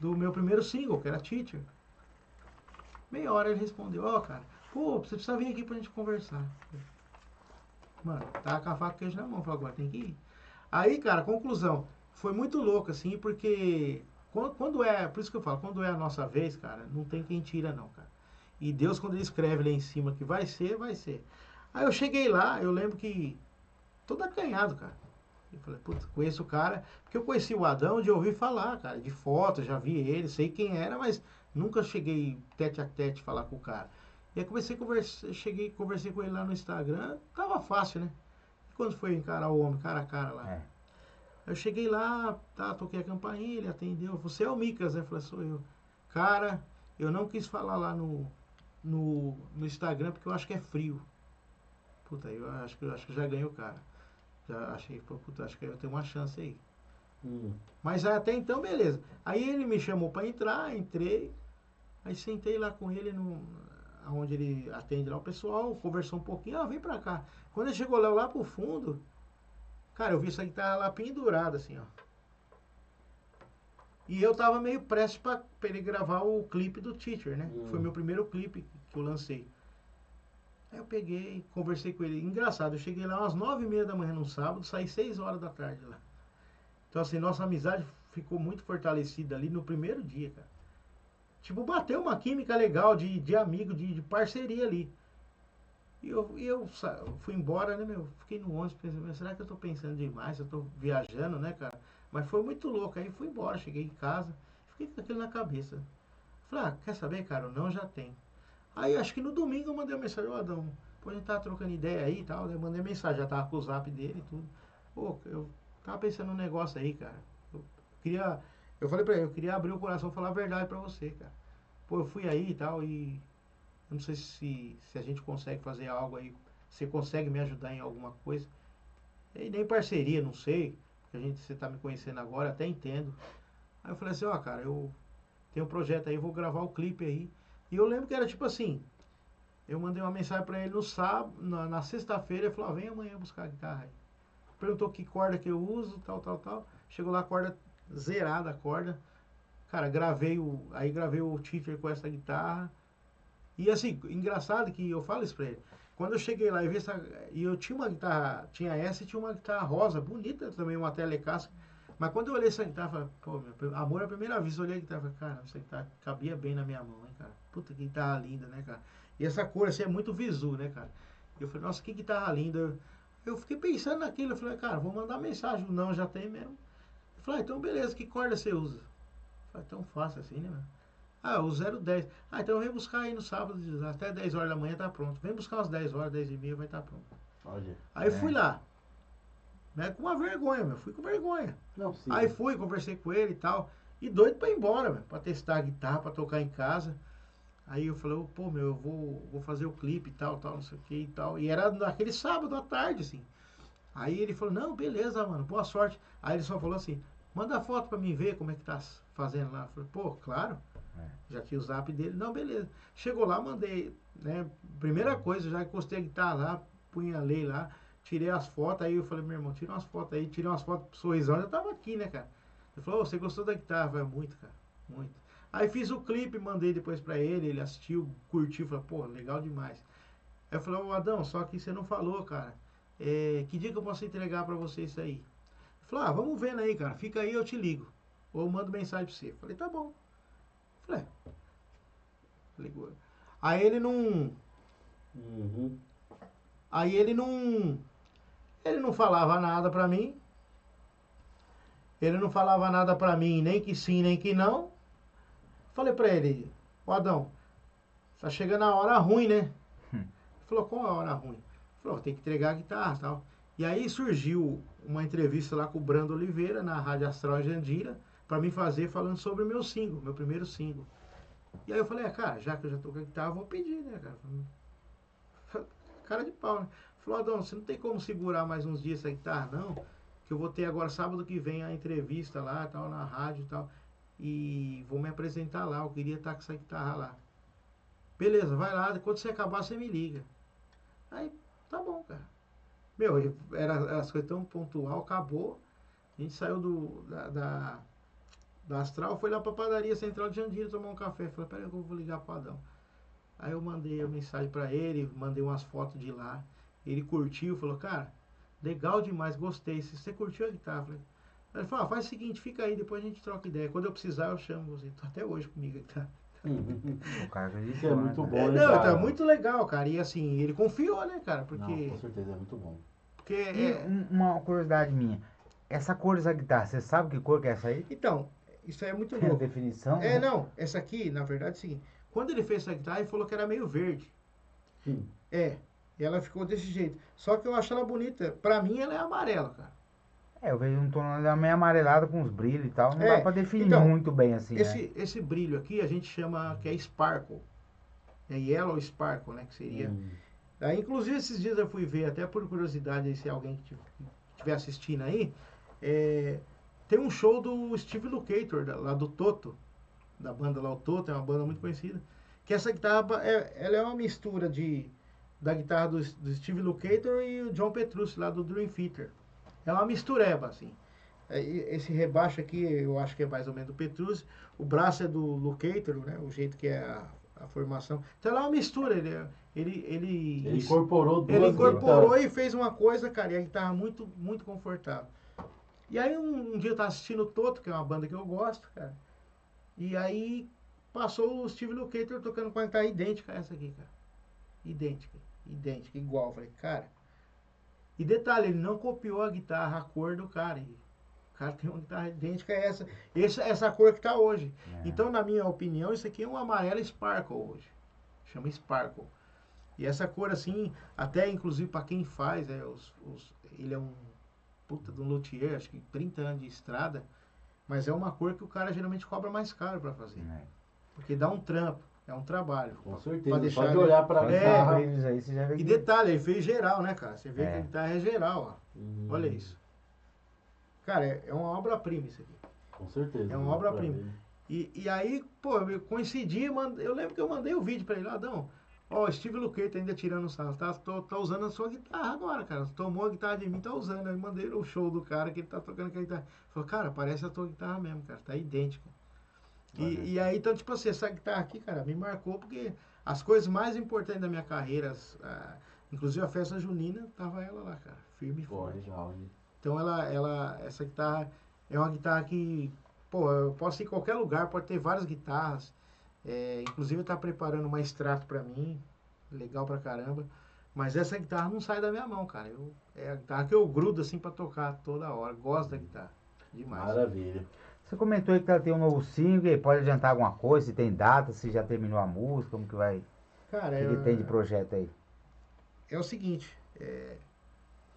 do meu primeiro single, que era Teacher. Meia hora ele respondeu, ó, cara, pô, você precisa vir aqui pra gente conversar. Mano, tava com a faca e queijo na mão, falei, agora tem que ir. Aí, cara, conclusão, foi muito louco, assim, porque quando é, por isso que eu falo, quando é a nossa vez, cara, não tem quem tira não, cara. E Deus, quando ele escreve lá em cima que vai ser, vai ser. Aí eu cheguei lá, eu lembro que todo acanhado, cara. Eu falei, putz, conheço o cara, porque eu conheci o Adão de ouvir falar, cara, de foto, já vi ele, sei quem era, mas nunca cheguei tete a tete falar com o cara. E aí comecei a conversar, conversei com ele lá no Instagram, tava fácil, né? E quando foi encarar o homem, cara a cara lá. É. Eu cheguei lá, tá, toquei a campainha, ele atendeu. Você é o Micas, né? Eu falei, sou eu. Cara, eu não quis falar lá no Instagram porque eu acho que é frio. Puta, eu acho que já ganhei o cara. Já achei, puta, acho que eu tenho uma chance aí. Mas até então, beleza. Aí ele me chamou pra entrar, entrei. Aí sentei lá com ele onde ele atende lá o pessoal, conversou um pouquinho, vem pra cá. Quando ele chegou lá pro fundo, cara, eu vi essa guitarra lá pendurada, assim, ó. E eu tava meio prestes pra ele gravar o clipe do Teacher, né? Foi meu primeiro clipe que eu lancei. Aí eu peguei, conversei com ele. Engraçado, eu cheguei lá às 9h30 da manhã no sábado, saí 6 horas da tarde lá. Então, assim, nossa amizade ficou muito fortalecida ali no primeiro dia, cara. Tipo, bateu uma química legal de amigo, de parceria ali. E eu fui embora, né, meu? Fiquei no ônibus pensando, será que eu tô pensando demais? Eu tô viajando, né, cara? Mas foi muito louco. Aí fui embora, cheguei em casa, fiquei com aquilo na cabeça. Falei, quer saber, cara? O não já tem. Aí acho que no domingo eu mandei uma mensagem, ô Adão, pô, a gente tava trocando ideia aí e tal. Daí eu mandei mensagem, já tava com o zap dele e tudo. Pô, eu tava pensando num negócio aí, cara. Eu falei pra ele, eu queria abrir o coração e falar a verdade pra você, cara. Pô, eu fui aí e tal, e eu não sei se a gente consegue fazer algo aí. Você consegue me ajudar em alguma coisa? E nem parceria, não sei. Porque você tá me conhecendo agora, até entendo. Aí eu falei assim, cara, eu tenho um projeto aí, eu vou gravar o clipe aí. E eu lembro que era tipo assim, eu mandei uma mensagem pra ele no sábado, na sexta-feira, ele falou, vem amanhã buscar a guitarra aí. Perguntou que corda que eu uso, tal. Chegou lá, a corda zerada, a corda. Cara, gravei o Teacher com essa guitarra. E assim, engraçado que eu falo isso pra ele. Quando eu cheguei lá e vi e eu tinha uma guitarra, tinha essa e tinha uma guitarra rosa, bonita também, uma Telecaster. Mas quando eu olhei essa guitarra, eu falei, pô, meu, amor à primeira vez, eu olhei a guitarra e falei, cara, essa guitarra cabia bem na minha mão, hein, cara. Puta, que guitarra linda, né, cara. E essa cor, assim, é muito visu, né, cara. E eu falei, nossa, que guitarra linda. Eu fiquei pensando naquilo, eu falei, cara, vou mandar mensagem, não, já tem mesmo. Eu falei, então beleza, que corda você usa? Eu falei, tão fácil assim, né, meu? O 010. Então vem buscar aí no sábado, até 10 horas da manhã tá pronto. Vem buscar umas 10 horas, 10h30 vai estar pronto. Olha. Aí fui lá. Né, com uma vergonha, meu. Fui com vergonha. Não, sim. Aí fui, conversei com ele e tal. E doido pra ir embora, meu. Pra testar a guitarra, pra tocar em casa. Aí eu falei, pô, meu, eu vou fazer o clipe e tal, não sei o que e tal. E era naquele sábado à tarde, assim. Aí ele falou, não, beleza, mano, boa sorte. Aí ele só falou assim, manda a foto pra mim ver como é que tá fazendo lá. Eu falei, pô, claro. Já tinha o zap dele. Não, beleza. Chegou lá, mandei, né? Primeira coisa, já encostei a guitarra lá, punhalei lá, tirei as fotos. Aí eu falei, meu irmão, tira umas fotos aí. Tirei umas fotos pro sorrisão. Eu tava aqui, né, cara? Ele falou, você gostou da guitarra? Eu falei, muito, cara, muito. Aí fiz o clipe, mandei depois pra ele. Ele assistiu, curtiu, falou, pô, legal demais. Aí eu falei, ô Adão, só que você não falou, cara. Que dia que eu posso entregar pra você isso aí? Ele falou, vamos vendo aí, cara. Fica aí, eu te ligo. Ou eu mando mensagem pra você. Eu falei, tá bom. Falei, ligou. Aí ele não. Aí ele não. Ele não falava nada pra mim. Ele não falava nada pra mim, nem que sim, nem que não. Falei pra ele, ô Adão, tá chegando a hora ruim, né? Ele falou, qual a hora ruim? Ele falou, tem que entregar a guitarra e tal. E aí surgiu uma entrevista lá com o Brando Oliveira, na Rádio Astral Jandira, pra mim fazer falando sobre o meu single, meu primeiro single. E aí eu falei, cara, já que eu já tô com a guitarra, eu vou pedir, né, cara? Cara de pau, né? Falou, Adão, você não tem como segurar mais uns dias essa guitarra, não? Que eu vou ter agora, sábado que vem, a entrevista lá, tal, na rádio e tal. E vou me apresentar lá, eu queria estar com essa guitarra lá. Beleza, vai lá, quando você acabar, você me liga. Aí, tá bom, cara. Meu, as coisas tão pontual, acabou. A gente saiu da Astral, foi lá pra padaria Central de Jandira tomar um café. Falei, peraí que eu vou ligar pro Adão. Aí eu mandei a mensagem pra ele, mandei umas fotos de lá. Ele curtiu, falou, cara, legal demais, gostei. Se você curtiu a guitarra, ele falou, faz o seguinte, fica aí, depois a gente troca ideia. Quando eu precisar, eu chamo você. Tô até hoje comigo aqui, tá? O cara acreditou, Isso é né, muito cara? bom, né, Não, cara? então é muito legal, cara. E assim, ele confiou, né, cara? Não, Porque. com certeza, é muito bom. Porque E uma curiosidade minha. Essa cor dessa guitarra, você sabe que cor que é essa aí? Então, isso aí é muito Tem a louco. definição? É, né? não, essa aqui, na verdade, é o seguinte. Quando ele fez essa guitarra, ele falou que era meio verde. Sim. É, e ela ficou desse jeito. Só que eu acho ela bonita. Pra mim, ela é amarela, cara. É, eu vejo um tom meio amarelado com os brilhos e tal. Não É, dá pra definir então, muito bem assim, né? Esse brilho aqui, a gente chama que é Sparkle. É Yellow Sparkle, né, que seria... Aí, inclusive, esses dias eu fui ver, até por curiosidade, aí, se alguém que estiver assistindo aí, tem um show do Steve Lukather, lá do Toto, da banda lá, o Toto, é uma banda muito conhecida, que essa guitarra, ela é uma mistura da guitarra do Steve Lukather e o John Petrucci, lá do Dream Theater. É uma mistureba, assim. Esse rebaixo aqui, eu acho que é mais ou menos do Petrucci, o braço é do Lukather, né, o jeito que é a formação. Então ela é uma mistura, ele incorporou duas ele incorporou guitarras. e fez uma coisa, cara, e a guitarra muito, muito confortável. E aí um dia eu tava assistindo o Toto, que é uma banda que eu gosto, cara. E aí passou o Steve Lukather tocando com a guitarra idêntica a essa aqui, cara. Idêntica, igual. Eu falei, cara. E detalhe, ele não copiou a guitarra, a cor do cara. E o cara tem uma guitarra idêntica a essa cor que tá hoje. É. Então, na minha opinião, isso aqui é um amarelo Sparkle hoje. Chama Sparkle. E essa cor assim, até inclusive para quem faz, ele é um puta de um luthier, acho que 30 anos de estrada, mas é uma cor que o cara geralmente cobra mais caro para fazer. É. Porque dá um trampo, é um trabalho. Com pra certeza, deixar só de ele- olhar pra Só É, esses guitarra. brilhos aí, você já vê E que... detalhe, ele fez geral, né, cara? Você vê que É. a guitarra é geral, ó. Olha isso. Cara, é uma obra-prima isso aqui. Com certeza. É uma obra-prima. E aí, pô, eu coincidi, eu lembro que eu mandei o vídeo pra ele, Adão, ó, Steve Lukather ainda tirando sarro, tá usando a sua guitarra agora, cara, tomou a guitarra de mim, tá usando, aí mandei o show do cara que ele tá tocando aquela guitarra, falou, cara, parece a tua guitarra mesmo, cara, tá idêntica. E aí, então, tipo assim, essa guitarra aqui, cara, me marcou porque as coisas mais importantes da minha carreira, inclusive a festa junina, tava ela lá, cara, firme e Pô, forte. legal, hein? Então essa guitarra é uma guitarra que, pô, eu posso ir em qualquer lugar, pode ter várias guitarras. Inclusive tá preparando uma extrato pra mim, legal pra caramba. Mas essa guitarra não sai da minha mão, cara. É a guitarra que eu grudo assim pra tocar toda hora. Gosto da guitarra. Demais. Maravilha. Você comentou aí que ela tem um novo single, e pode adiantar alguma coisa, se tem data, se já terminou a música, como que vai... Cara, O que tem de projeto aí? é o seguinte,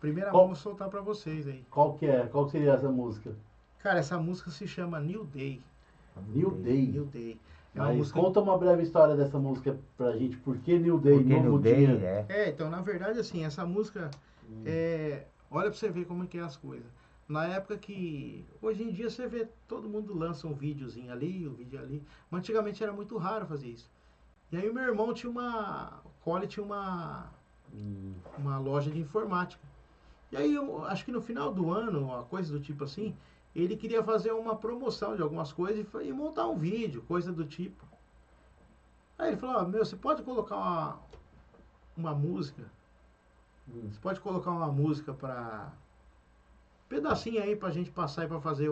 primeira Qual- mão eu vou soltar pra vocês aí. Qual que é? Qual que seria essa música? Cara, essa música se chama New Day. New Day. New Day. É uma Mas música... conta uma breve história dessa música pra gente. Por que New Day? Porque Novo New Day, dia. Então, na verdade, assim, essa música, olha pra você ver como é que é as coisas. Na época que, hoje em dia você vê, todo mundo lança um videozinho ali, um vídeo ali, mas antigamente era muito raro fazer isso. E aí o meu irmão tinha o Cole tinha uma loja de informática. E aí, eu acho que no final do ano, uma coisa do tipo assim, ele queria fazer uma promoção de algumas coisas e montar um vídeo, coisa do tipo. Aí ele falou, meu, você pode colocar uma música? Você pode colocar uma música pra... pedacinho aí pra gente passar e pra fazer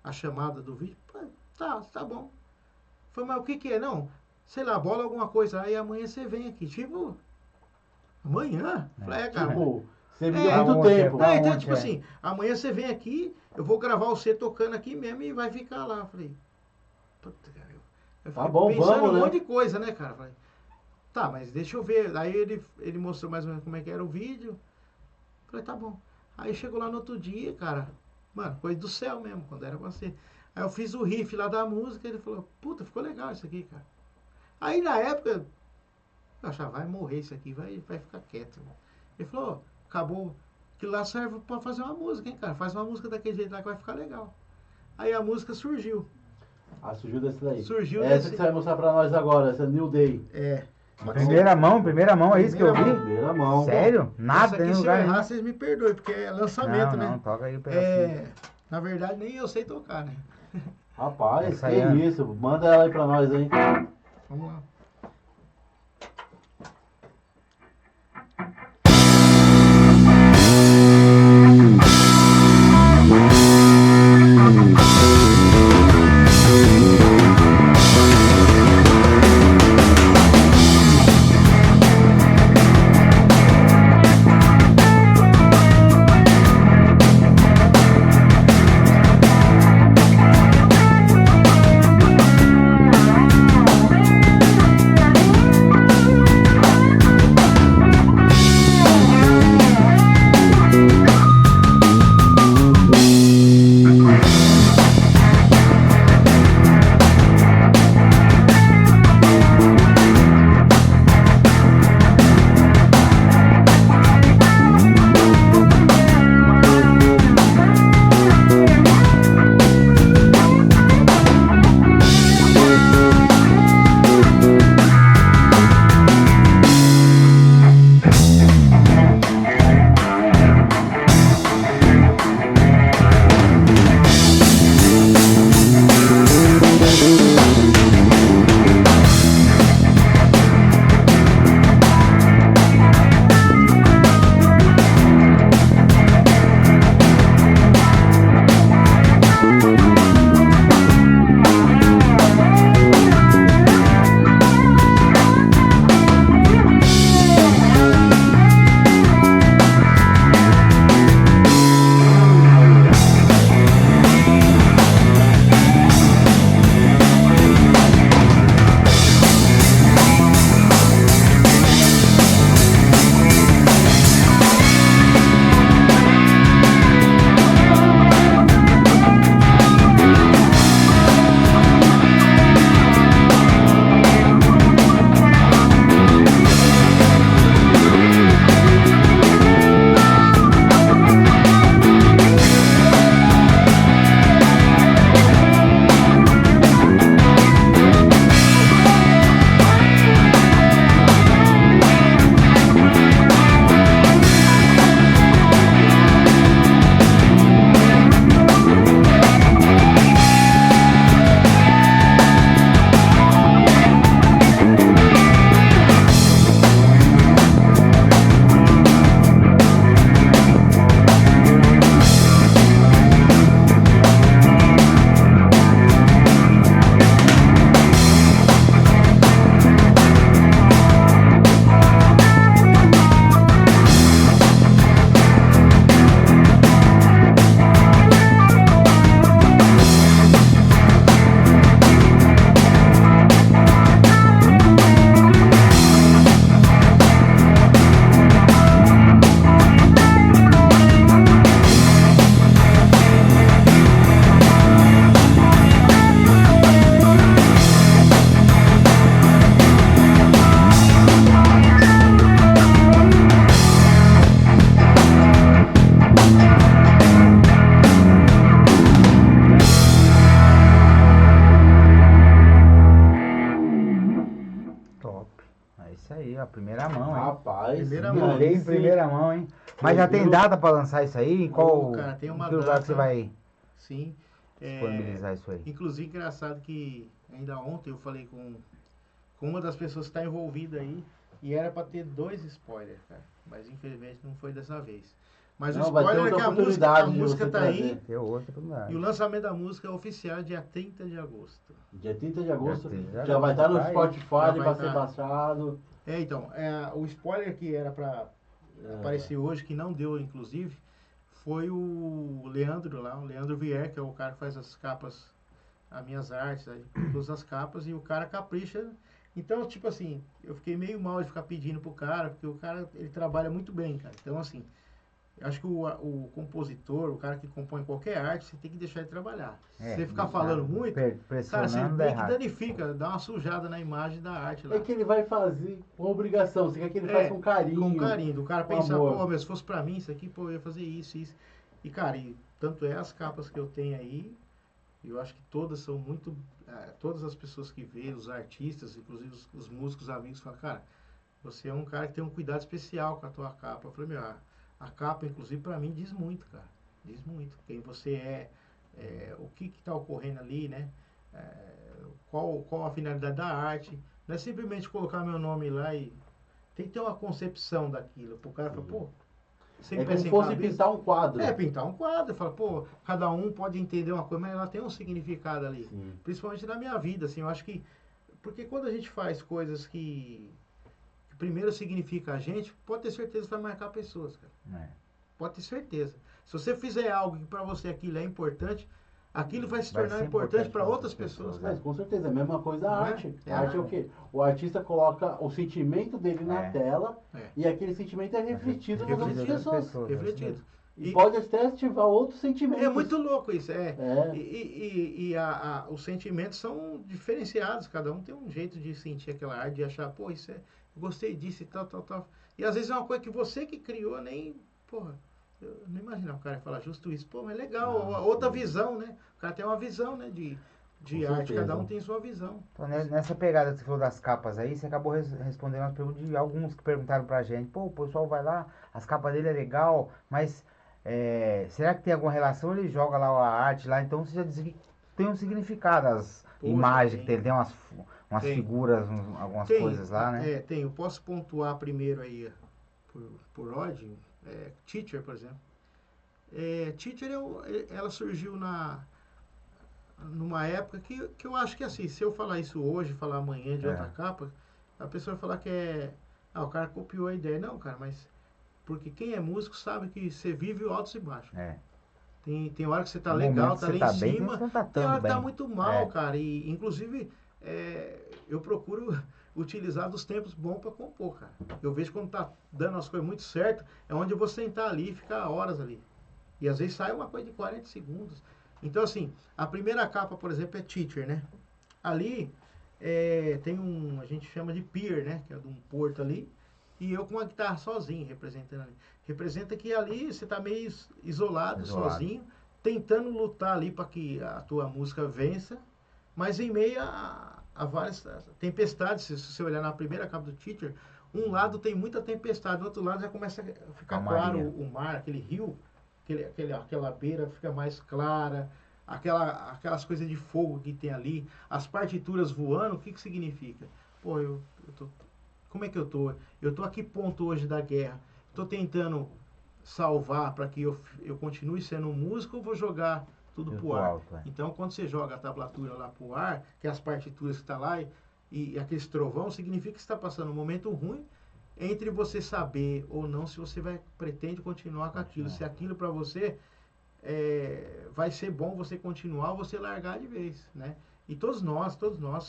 a chamada do vídeo? Tá bom. Falei, mas o que é? Não, sei lá, bola alguma coisa aí, amanhã você vem aqui. Tipo, amanhã? Falei, cara. Tipo, você me deu muito Aonde é? tempo. Pra Então, onde tipo é? assim, amanhã você vem aqui, eu vou gravar você tocando aqui mesmo e vai ficar lá. Falei, puta, cara. Eu Tá fiquei bom, pensando vamos, um né? monte de coisa, né, cara? Falei, tá, mas deixa eu ver. Aí ele mostrou mais ou menos como é que era o vídeo. Falei, tá bom. Aí chegou lá no outro dia, cara, mano, coisa do céu mesmo, quando era pra ser. Aí eu fiz o riff lá da música, ele falou, puta, ficou legal isso aqui, cara. Aí na época, eu achava, vai morrer isso aqui, vai ficar quieto. Ele falou, acabou, que lá serve pra fazer uma música, hein, cara, faz uma música daquele jeito lá que vai ficar legal. Aí a música surgiu. Ah, surgiu desse daí. Surgiu Essa desse- que você vai mostrar pra nós agora, essa New Day. Primeira mão, é isso que eu vi? Primeira mão. Sério? Nada, Essa aqui, nem se eu lugar errar, nenhum. vocês me perdoem, porque é lançamento, Não, né? toca aí o pedacinho. Na verdade, nem eu sei tocar, né? Rapaz, Essa que aí é- isso? Manda ela aí pra nós, hein? Vamos lá. É isso aí, ó, primeira mão, hein? Rapaz, Primeira sim, mão. aí Em sim. primeira mão, hein? Mas já tem data pra lançar isso aí? Em qual Cara, tem uma em que lugar data. que você vai Sim. disponibilizar isso aí? Inclusive, engraçado que ainda ontem eu falei com uma das pessoas que está envolvida aí e era para ter 2 spoilers, cara. Mas infelizmente não foi dessa vez. Mas Não, o vai ter spoiler é outra que a oportunidade de música você tá trazer. aí Tem outra oportunidade. e o lançamento da música é oficial dia 30 de agosto. Dia 30 de agosto Dia 30 de já vai estar no agosto, tá aí. Spotify Já para vai ser tá. baixado. Então, o spoiler que era para aparecer hoje, que não deu inclusive, foi o Leandro lá, o Leandro Vier, que é o cara que faz as capas, as minhas artes, aí, todas as capas, e o cara capricha. Então, tipo assim, eu fiquei meio mal de ficar pedindo pro cara, porque o cara, ele trabalha muito bem, cara. Então, assim, eu acho que o compositor, o cara que compõe qualquer arte, você tem que deixar ele trabalhar. Se você ficar falando muito, cara, você pressionando dá meio que errado. danifica, dá uma sujada na imagem da arte lá. É que ele vai fazer com obrigação, você quer que ele faça com carinho. Com carinho, do cara com pensar, amor. pô, mas se fosse pra mim isso aqui, pô, eu ia fazer isso, isso. E, cara, tanto é as capas que eu tenho aí, eu acho que todas são muito, todas as pessoas que veem, os artistas, inclusive os músicos, os amigos, falam, cara, você é um cara que tem um cuidado especial com a tua capa. Eu falei, meu, a capa, inclusive, pra mim, diz muito, cara. Diz muito. Quem você é, o que está ocorrendo ali, né? Qual a finalidade da arte. Não é simplesmente colocar meu nome lá e tem que ter uma concepção daquilo. O cara fala, pô, sem É pé, como se sem fosse cabeça. pintar um quadro. Pintar um quadro. Fala, pô, cada um pode entender uma coisa, mas ela tem um significado ali. Sim. Principalmente na minha vida, assim, eu acho que... Porque quando a gente faz coisas que primeiro significa a gente, pode ter certeza que vai marcar pessoas, cara. Pode ter certeza. Se você fizer algo que pra você aquilo é importante, aquilo vai se tornar ser importante para pra outras pessoas, Mas com certeza, é a mesma coisa a Não é? arte. É A arte é a o quê? O artista coloca o sentimento dele na tela É. e aquele sentimento é refletido nas outras pessoas. refletido. E pode até ativar outros sentimentos. É muito louco isso, É. E os sentimentos são diferenciados, cada um tem um jeito de sentir aquela arte, de achar, pô, isso eu gostei disso e tal, tal, tal. E às vezes é uma coisa que você que criou, nem, porra, eu não imaginava o cara falar justo isso. Pô, mas legal, outra visão, né? O cara tem uma visão, né, de Com arte, certeza. cada um tem sua visão. Então, nessa pegada que você falou das capas aí, você acabou respondendo as perguntas de alguns que perguntaram pra gente. Pô, o pessoal vai lá, as capas dele é legal, mas será que tem alguma relação? Ele joga lá a arte lá, então você já disse que tem um significado, as Poxa, imagens tem. que tem umas Tem. figuras, algumas Tem, coisas lá, né? Tem. Eu posso pontuar primeiro aí, por ordem, Teacher, por exemplo. Teacher, ela surgiu numa época que eu acho que assim, se eu falar isso hoje, falar amanhã de outra capa, a pessoa vai falar que o cara copiou a ideia. Não, cara, mas porque quem é músico sabe que você vive altos e baixos. Tem hora que você tá No legal, momento tá que lá você em tá bem, cima, tem hora que você não tá tem tão hora que tá bem. muito mal, cara. E inclusive eu procuro utilizar dos tempos bons para compor, cara. Eu vejo quando tá dando as coisas muito certo, é onde eu vou sentar ali e ficar horas ali. E às vezes sai uma coisa de 40 segundos. Então, assim, a primeira capa, por exemplo, é Teacher, né? Ali tem a gente chama de pier, né? Que é de um porto ali. E eu com a guitarra sozinho, representando ali. Representa que ali você tá meio isolado, sozinho, tentando lutar ali para que a tua música vença, mas em meio a várias tempestades. Se você olhar na primeira capa do Teacher, um lado tem muita tempestade, do outro lado já começa a ficar claro o mar, aquele rio, aquela beira fica mais clara, aquelas coisas de fogo que tem ali, as partituras voando. O que significa? Pô, como é que eu tô? Eu tô a que ponto hoje da guerra? Tô tentando salvar para que eu continue sendo um músico, ou vou jogar tudo pro ar? Alto, Então, quando você joga a tablatura lá pro ar, que é as partituras que tá lá e aqueles trovão, significa que você está passando um momento ruim entre você saber ou não se você pretende continuar com aquilo. Se aquilo para você vai ser bom você continuar ou você largar de vez, né? E todos nós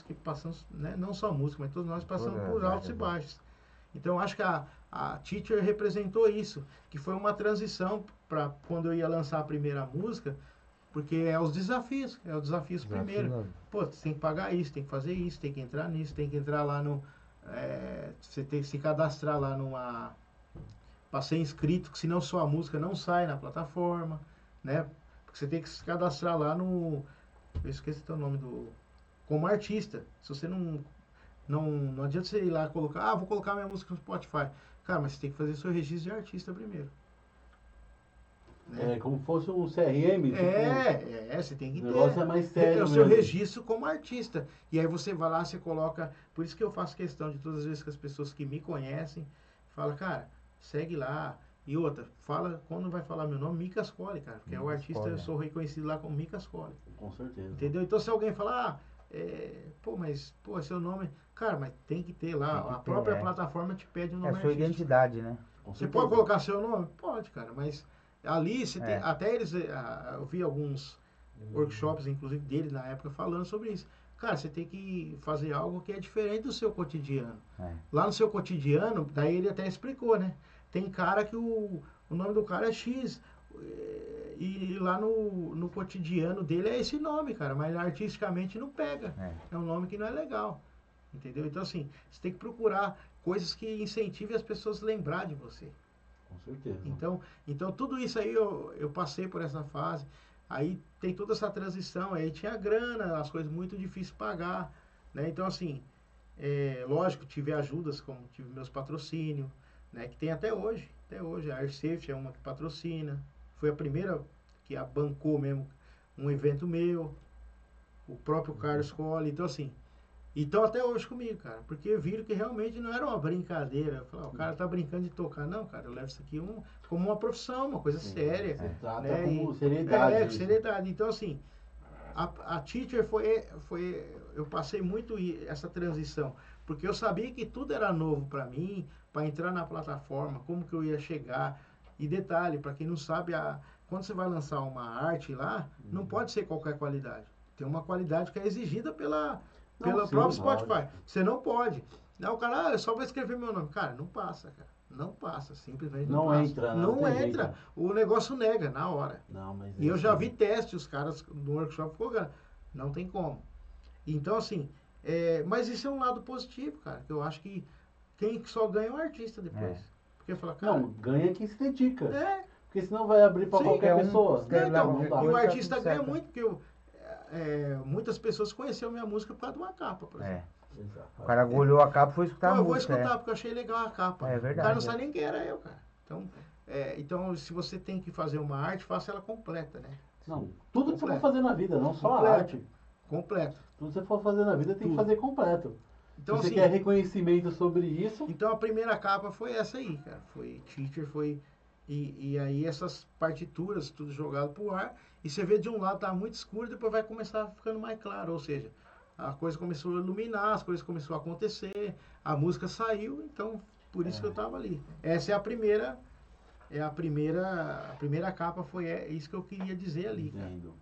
que passamos, né, não só música, mas todos nós passamos por altos e baixos. Então, acho que a Teacher representou isso, que foi uma transição para quando eu ia lançar a primeira música, porque é os desafios primeiro. Pô, você tem que pagar isso, tem que fazer isso, tem que entrar nisso, tem que entrar lá no... você tem que se cadastrar lá para ser inscrito, que senão sua música não sai na plataforma, né? Porque você tem que se cadastrar lá no... Eu esqueci o nome como artista. Se você não adianta você ir lá colocar, vou colocar minha música no Spotify. Cara, mas você tem que fazer seu registro de artista primeiro. É como se fosse um CRM. Você tem que ter. O negócio é mais sério. É o seu registro como artista. E aí você vai lá, você coloca. Por isso que eu faço questão de todas as vezes que as pessoas que me conhecem falam, cara, segue lá. E outra, fala, quando vai falar meu nome, Mika Ascoli, cara. Porque é o artista, eu sou reconhecido lá como Mika Ascoli. Com certeza. Entendeu? Então se alguém falar, mas é seu nome. Cara, mas tem que ter lá. A própria plataforma te pede um nome artístico. É a sua identidade, né? Você pode colocar seu nome? Pode, cara, mas ali você tem. Até eles. Eu vi alguns workshops, inclusive dele na época, falando sobre isso. Cara, você tem que fazer algo que é diferente do seu cotidiano. Lá no seu cotidiano, daí ele até explicou, né? Tem cara que o nome do cara é X. E lá no cotidiano dele é esse nome, cara. Mas artisticamente não pega. É um nome que não é legal. Entendeu? Então, assim, você tem que procurar coisas que incentivem as pessoas a lembrar de você. Com certeza. Então tudo isso aí eu passei por essa fase. Aí tem toda essa transição. Aí tinha grana, as coisas muito difíceis de pagar. Né? Então, assim, lógico, tive ajudas, como tive meus patrocínios, né? Que tem até hoje. Até hoje. A AirSafety é uma que patrocina. Foi a primeira que a bancou mesmo um evento meu, o próprio Carlos Colli, então assim, então até hoje comigo, cara, porque viram que realmente não era uma brincadeira. Eu falei, o cara tá brincando de tocar. Não, cara, eu levo isso aqui como uma profissão, uma coisa séria. Você trata né? com seriedade. Com isso. seriedade. Então assim, a Teacher eu passei muito essa transição, porque eu sabia que tudo era novo para mim, para entrar na plataforma, como que eu ia chegar. E detalhe, para quem não sabe, quando você vai lançar uma arte lá, não pode ser qualquer qualidade. Tem uma qualidade que é exigida pelo Não, sim, próprio Spotify. lógico. Você não pode. Não, o cara, eu só vou escrever meu nome. Cara, não passa, cara. Não passa, simplesmente não, Não passa. entra, não tem entra. jeito. O negócio nega na hora. Não, mas E eu já vi assim, teste, os caras do workshop ficou, não tem como. Então, assim, mas isso é um lado positivo, cara, que eu acho que quem só ganha é o artista depois. Porque fala, cara, não, ganha quem se dedica. é, Porque senão vai abrir pra Sim, qualquer pessoa. quer então, lá, não dá. e o tá artista tudo ganha certo. muito, porque muitas pessoas conheceram minha música por causa de uma capa, por exemplo. Exato. O cara olhou a capa e foi escutar Pô, a eu vou música. escutar porque eu achei legal a capa. É O verdade, cara não é. sabe nem quem era eu, cara. Então, se você tem que fazer uma arte, faça ela completa, né? Não, tudo que você for Completo. fazer na vida, não só a Completo. arte. Completa. Tudo que você for fazer na vida tem que Tudo. fazer completo. Então, Se você assim, quer reconhecimento sobre isso, então a primeira capa foi essa aí, cara. Foi Teacher, e aí essas partituras, tudo jogado pro ar. E você vê de um lado tá muito escuro, depois vai começar ficando mais claro. Ou seja, a coisa começou a iluminar, as coisas começaram a acontecer, a música saiu, então por isso que eu tava ali. Essa é a primeira. A primeira capa foi isso que eu queria dizer ali, cara. entendo.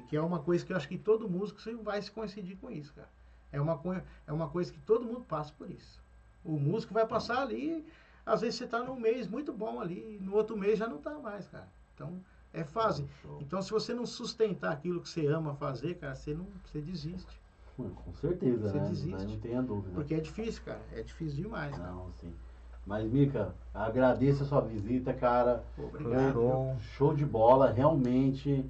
Que é uma coisa que eu acho que todo músico vai se coincidir com isso, cara. É uma coisa que todo mundo passa por isso. O músico vai passar ali, às vezes você tá num mês muito bom ali, no outro mês já não tá mais, cara. Então, é fase. Então, se você não sustentar aquilo que você ama fazer, cara, você desiste. Com certeza, Você né? desiste. Não tenha dúvida. Porque é difícil, cara. É difícil demais, cara. Não, sim. Mas, Mica, agradeço a sua visita, cara. Pô, obrigado. Show de bola, realmente.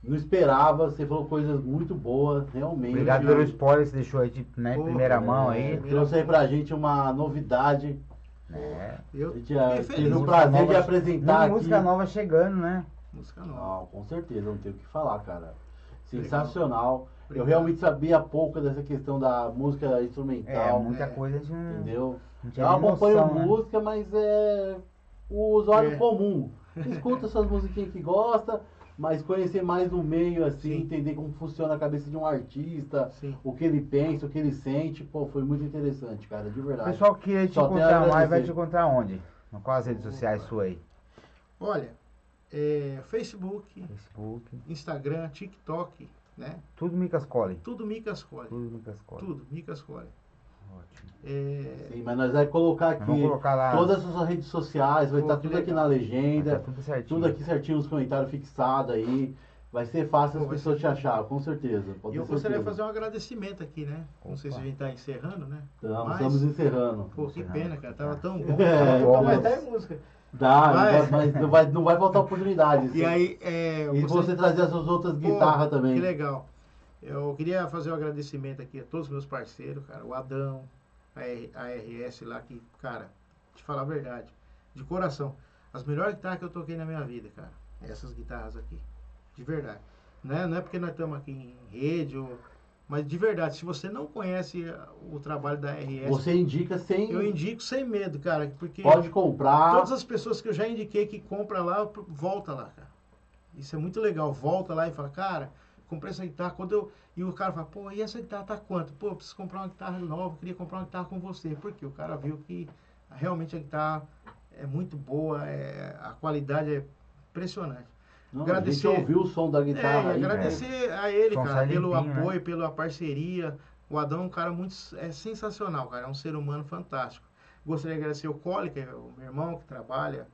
Não esperava, você falou coisas muito boas, realmente. Obrigado pelo spoiler que você deixou aí, tipo, né, em Pô, primeira mão aí. Trouxe aí pra gente uma novidade. É. Eu A gente fiquei teve feliz. o Música prazer de nova- apresentar Muita aqui. música nova chegando, né? Música nova. Não, com certeza, não tenho o que falar, cara. Sensacional. Eu Obrigado. realmente sabia pouco dessa questão da música instrumental. Muita coisa a gente não, Entendeu? não tinha Eu nem acompanho noção, né? música, mas é o usuário É. comum. Escuta essas musiquinhas que gosta, mas conhecer mais o meio, assim, Sim. entender como funciona a cabeça de um artista, Sim. o que ele pensa, o que ele sente, pô, foi muito interessante, cara, de O verdade. pessoal que queria te Só tenho a encontrar mais, vai agradecer. te encontrar onde? Quais redes sociais suas aí? Olha, Facebook, Facebook. Instagram, TikTok, né? Tudo Micas Cole. Tudo Micas Cole. Tudo Micas Cole. Tudo, Micas Cole. Ótimo. Sim, mas nós vamos colocar aqui Vamos colocar lá. todas as suas redes sociais, vai Pô, estar que tudo aqui legal. na Vai legenda, tá tudo certinho. tudo aqui certinho nos comentários fixado aí. Vai ser fácil Pô, as vai pessoas ser te achar, com certeza. Pode E eu ter gostaria de certeza. fazer um agradecimento aqui, né? Não sei se a gente tá encerrando, né? Então, Mas- estamos encerrando. Pô, que Encerrando. pena, cara. Tava tão bom. É, bom, mas mas- tá em música. Dá, Mas- mas não vai faltar oportunidade. E aí, E você trazer as suas outras Pô, guitarras também. Que legal. Eu queria fazer um agradecimento aqui a todos os meus parceiros, cara. O Adão, a RS lá, que, cara, te falar a verdade, de coração, as melhores guitarras que eu toquei na minha vida, cara. Essas guitarras aqui. De verdade. Não é porque nós estamos aqui em rede, mas de verdade, se você não conhece o trabalho da RS, Você indica sem. eu indico sem medo, cara, porque Pode comprar. todas as pessoas que eu já indiquei que compra lá, volta lá, cara. Isso é muito legal. Volta lá e fala, cara, comprei essa guitarra. E o cara fala, pô, e essa guitarra tá quanto? Pô, eu preciso comprar uma guitarra nova, queria comprar uma guitarra com você. Porque o cara viu que realmente a guitarra é muito boa, a qualidade é impressionante. Não, agradecer- A gente ouviu o som da guitarra E aí. agradecer a ele, Som cara, sai pelo limpinho, né? apoio, pela parceria. O Adão é um cara muito sensacional, cara. É um ser humano fantástico. Gostaria de agradecer o Cole, que é o meu irmão que trabalha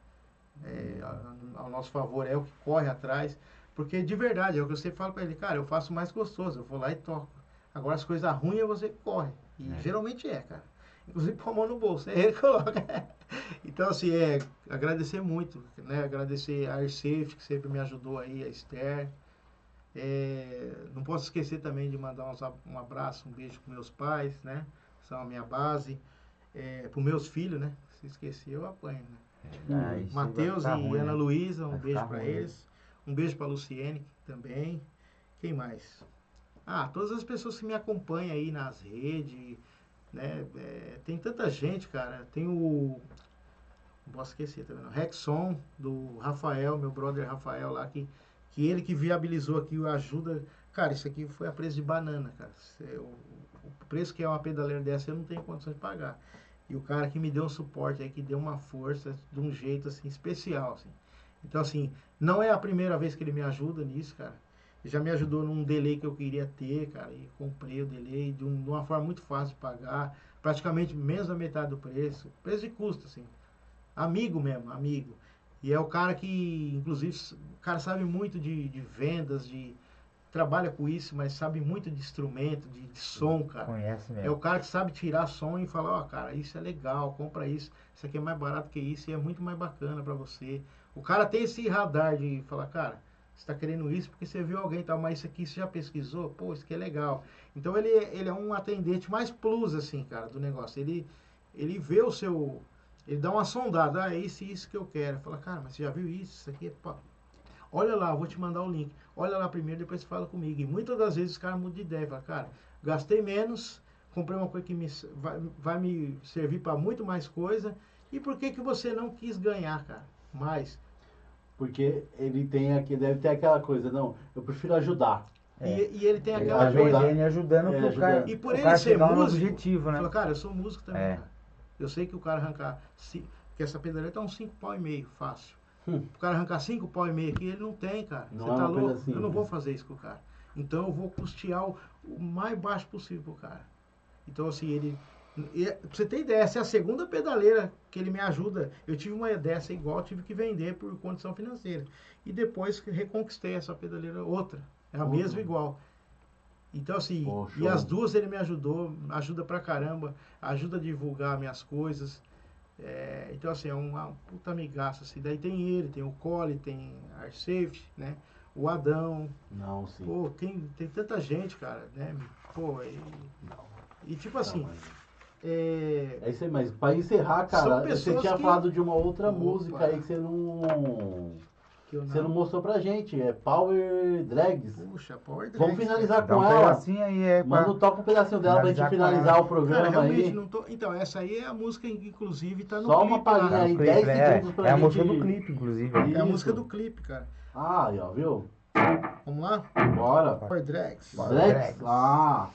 ao nosso favor, é o que corre atrás. Porque de verdade, é o que eu sempre falo pra ele, cara, eu faço mais gostoso, eu vou lá e toco. Agora as coisas ruins é você que corre. E geralmente cara. Inclusive põe a mão no bolso, é ele que coloca. Então, assim, agradecer muito, né? Agradecer a AirSafe, que sempre me ajudou aí, a Esther. Não posso esquecer também de mandar um abraço, um beijo para meus pais, né? São a minha base. Para meus filhos, né? Se esquecer, eu apanho, né? Ah, isso Matheus vai e ficar ruim, Ana né? Luísa, um Vai beijo ficar para ruim. eles. Um beijo para Luciene também. Quem mais? Ah, todas as pessoas que me acompanham aí nas redes, né? Tem tanta gente, cara. Tem o... Não posso esquecer também, não. Rexon, do Rafael, meu brother Rafael lá, que ele que viabilizou aqui o ajuda. Cara, isso aqui foi a preço de banana, cara. O preço que é uma pedaleira dessa eu não tenho condições de pagar. E o cara que me deu um suporte aí, que deu uma força de um jeito assim especial, assim. Então, assim, não é a primeira vez que ele me ajuda nisso, cara. Ele já me ajudou num delay que eu queria ter, cara, e comprei o delay de uma forma muito fácil de pagar, praticamente menos da metade do preço de custo, assim. Amigo mesmo, amigo. E é o cara que, inclusive, o cara sabe muito de vendas, trabalha com isso, mas sabe muito de instrumento, de som, cara. Conhece É mesmo. o cara que sabe tirar som e falar, ó, cara, isso é legal, compra isso aqui é mais barato que isso e é muito mais bacana pra você. O cara tem esse radar de falar, cara, você tá querendo isso porque você viu alguém e tal, mas isso aqui você já pesquisou? Pô, isso aqui é legal. Então ele é um atendente mais plus, assim, cara, do negócio. Ele vê o seu... Ele dá uma sondada, é isso que eu quero. Fala, cara, mas você já viu isso? Isso aqui é... Pá. Olha lá, eu vou te mandar o link. Olha lá primeiro, depois você fala comigo. E muitas das vezes os caras mudam de ideia. Fala, cara, gastei menos, comprei uma coisa que vai me servir para muito mais coisa. E por que você não quis ganhar, cara? Mais. Porque ele tem aqui, deve ter aquela coisa, não, eu prefiro ajudar. E ele tem Ele aquela ajuda. coisa. Vendendo e ajudando pro ajudando. cara. E por o ele cara ser chegar no músico, objetivo, né? fala, cara, eu sou músico também, É. cara. Eu sei que o cara arrancar... que essa pedaleira tá uns 5,5 pau, fácil. Hum. O cara arrancar 5,5 pau aqui, ele não tem, cara. Não Você é tá uma coisa louco? Eu não simples. vou fazer isso com o cara. Então eu vou custear o mais baixo possível pro cara. Então assim, pra você ter ideia, essa é a segunda pedaleira que ele me ajuda. Eu tive uma dessa igual, eu tive que vender por condição financeira. E depois reconquistei essa pedaleira outra. É a mesma igual. Então assim, Pô, e show. as duas ele me ajudou, ajuda pra caramba, ajuda a divulgar minhas coisas. Então assim, é uma puta amigaça, assim. Daí tem ele, tem o Cole, tem a Airsafe, né? O Adão. Não, sim. Pô, tem tanta gente, cara, né? Pô, e tipo assim, Não, é isso aí, mas pra encerrar, São cara, você pessoas tinha que- falado de uma outra Opa. música aí que que eu você não mostrou pra gente, é Power Drags. Puxa, Power Drags, Vamos finalizar Dá com um ela. pedacinho aí, Mano, toca um pedacinho dela pra gente finalizar com finalizar ela. o Cara, programa realmente aí. não tô. Então, essa aí é a música que inclusive tá no Só clipe uma palhinha lá. aí, clipe, 10 é, segundos pra é a gente... música do clipe, inclusive. É a Isso. música do clipe, cara. Ah, aí, ó, viu? Vamos lá? Bora. Power Drags. Bora. Drags? Drags. Ah,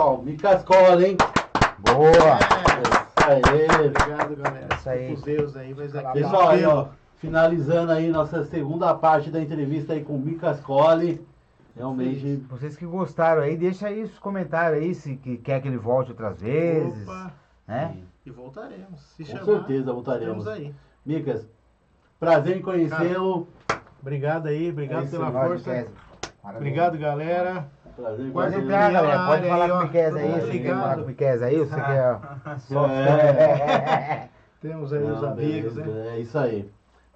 pessoal. Mica Escola, hein? Boa! Isso aí. Obrigado, galera. Isso aí. Os Deus aí, mas aqui Pessoal, aí, ó, finalizando aí nossa segunda parte da entrevista aí com o Mica Scoli. Realmente. Vocês que gostaram aí, deixa aí os comentários aí se que quer que ele volte outras vezes. Opa, né? e voltaremos. Se Com chamar, certeza voltaremos. estamos aí. Micas, prazer em conhecê-lo. Obrigado aí, obrigado É isso pela aí. força. Maravilha. Obrigado, galera. Prazer em Pode Pode conhecê-lo. entrar, galera. Pode Aí, falar com ó, o Miquel aí. todo mundo Você quer ligado. falar com o Miquel aí? Ou você quer. Só... Temos aí os Não, amigos, beleza, né? É isso aí.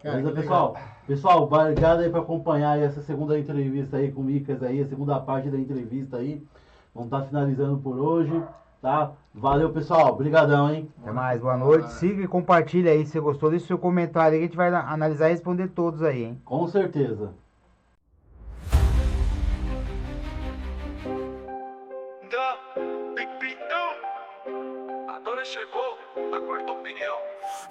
Cara, Beleza, que pessoal? Pessoal, obrigado aí por acompanhar aí essa segunda entrevista aí com o Micas aí, a segunda parte da entrevista aí. Vamos estar finalizando por hoje, tá? Valeu, pessoal. Obrigadão, hein? Até mais, boa noite. Siga e compartilha aí se você gostou. Deixa o seu comentário aí que a gente vai analisar e responder todos aí, hein? Com certeza. A dor chegou, a quarta opinião.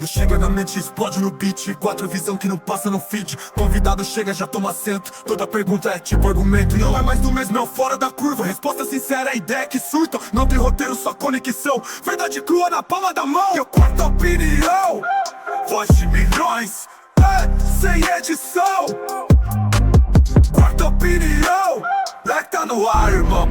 Eu chego na mente, explode no beat. Quatro visão que não passa no feed. Convidado chega, já toma assento. Toda pergunta é tipo argumento. Não é mais do mesmo, é o fora da curva. Resposta sincera, a ideia que surtam. Não tem roteiro, só conexão. Verdade crua na palma da mão. Eu quarta opinião. Voz de milhões, sem edição. Quarta opinião. Black tá no ar, irmão.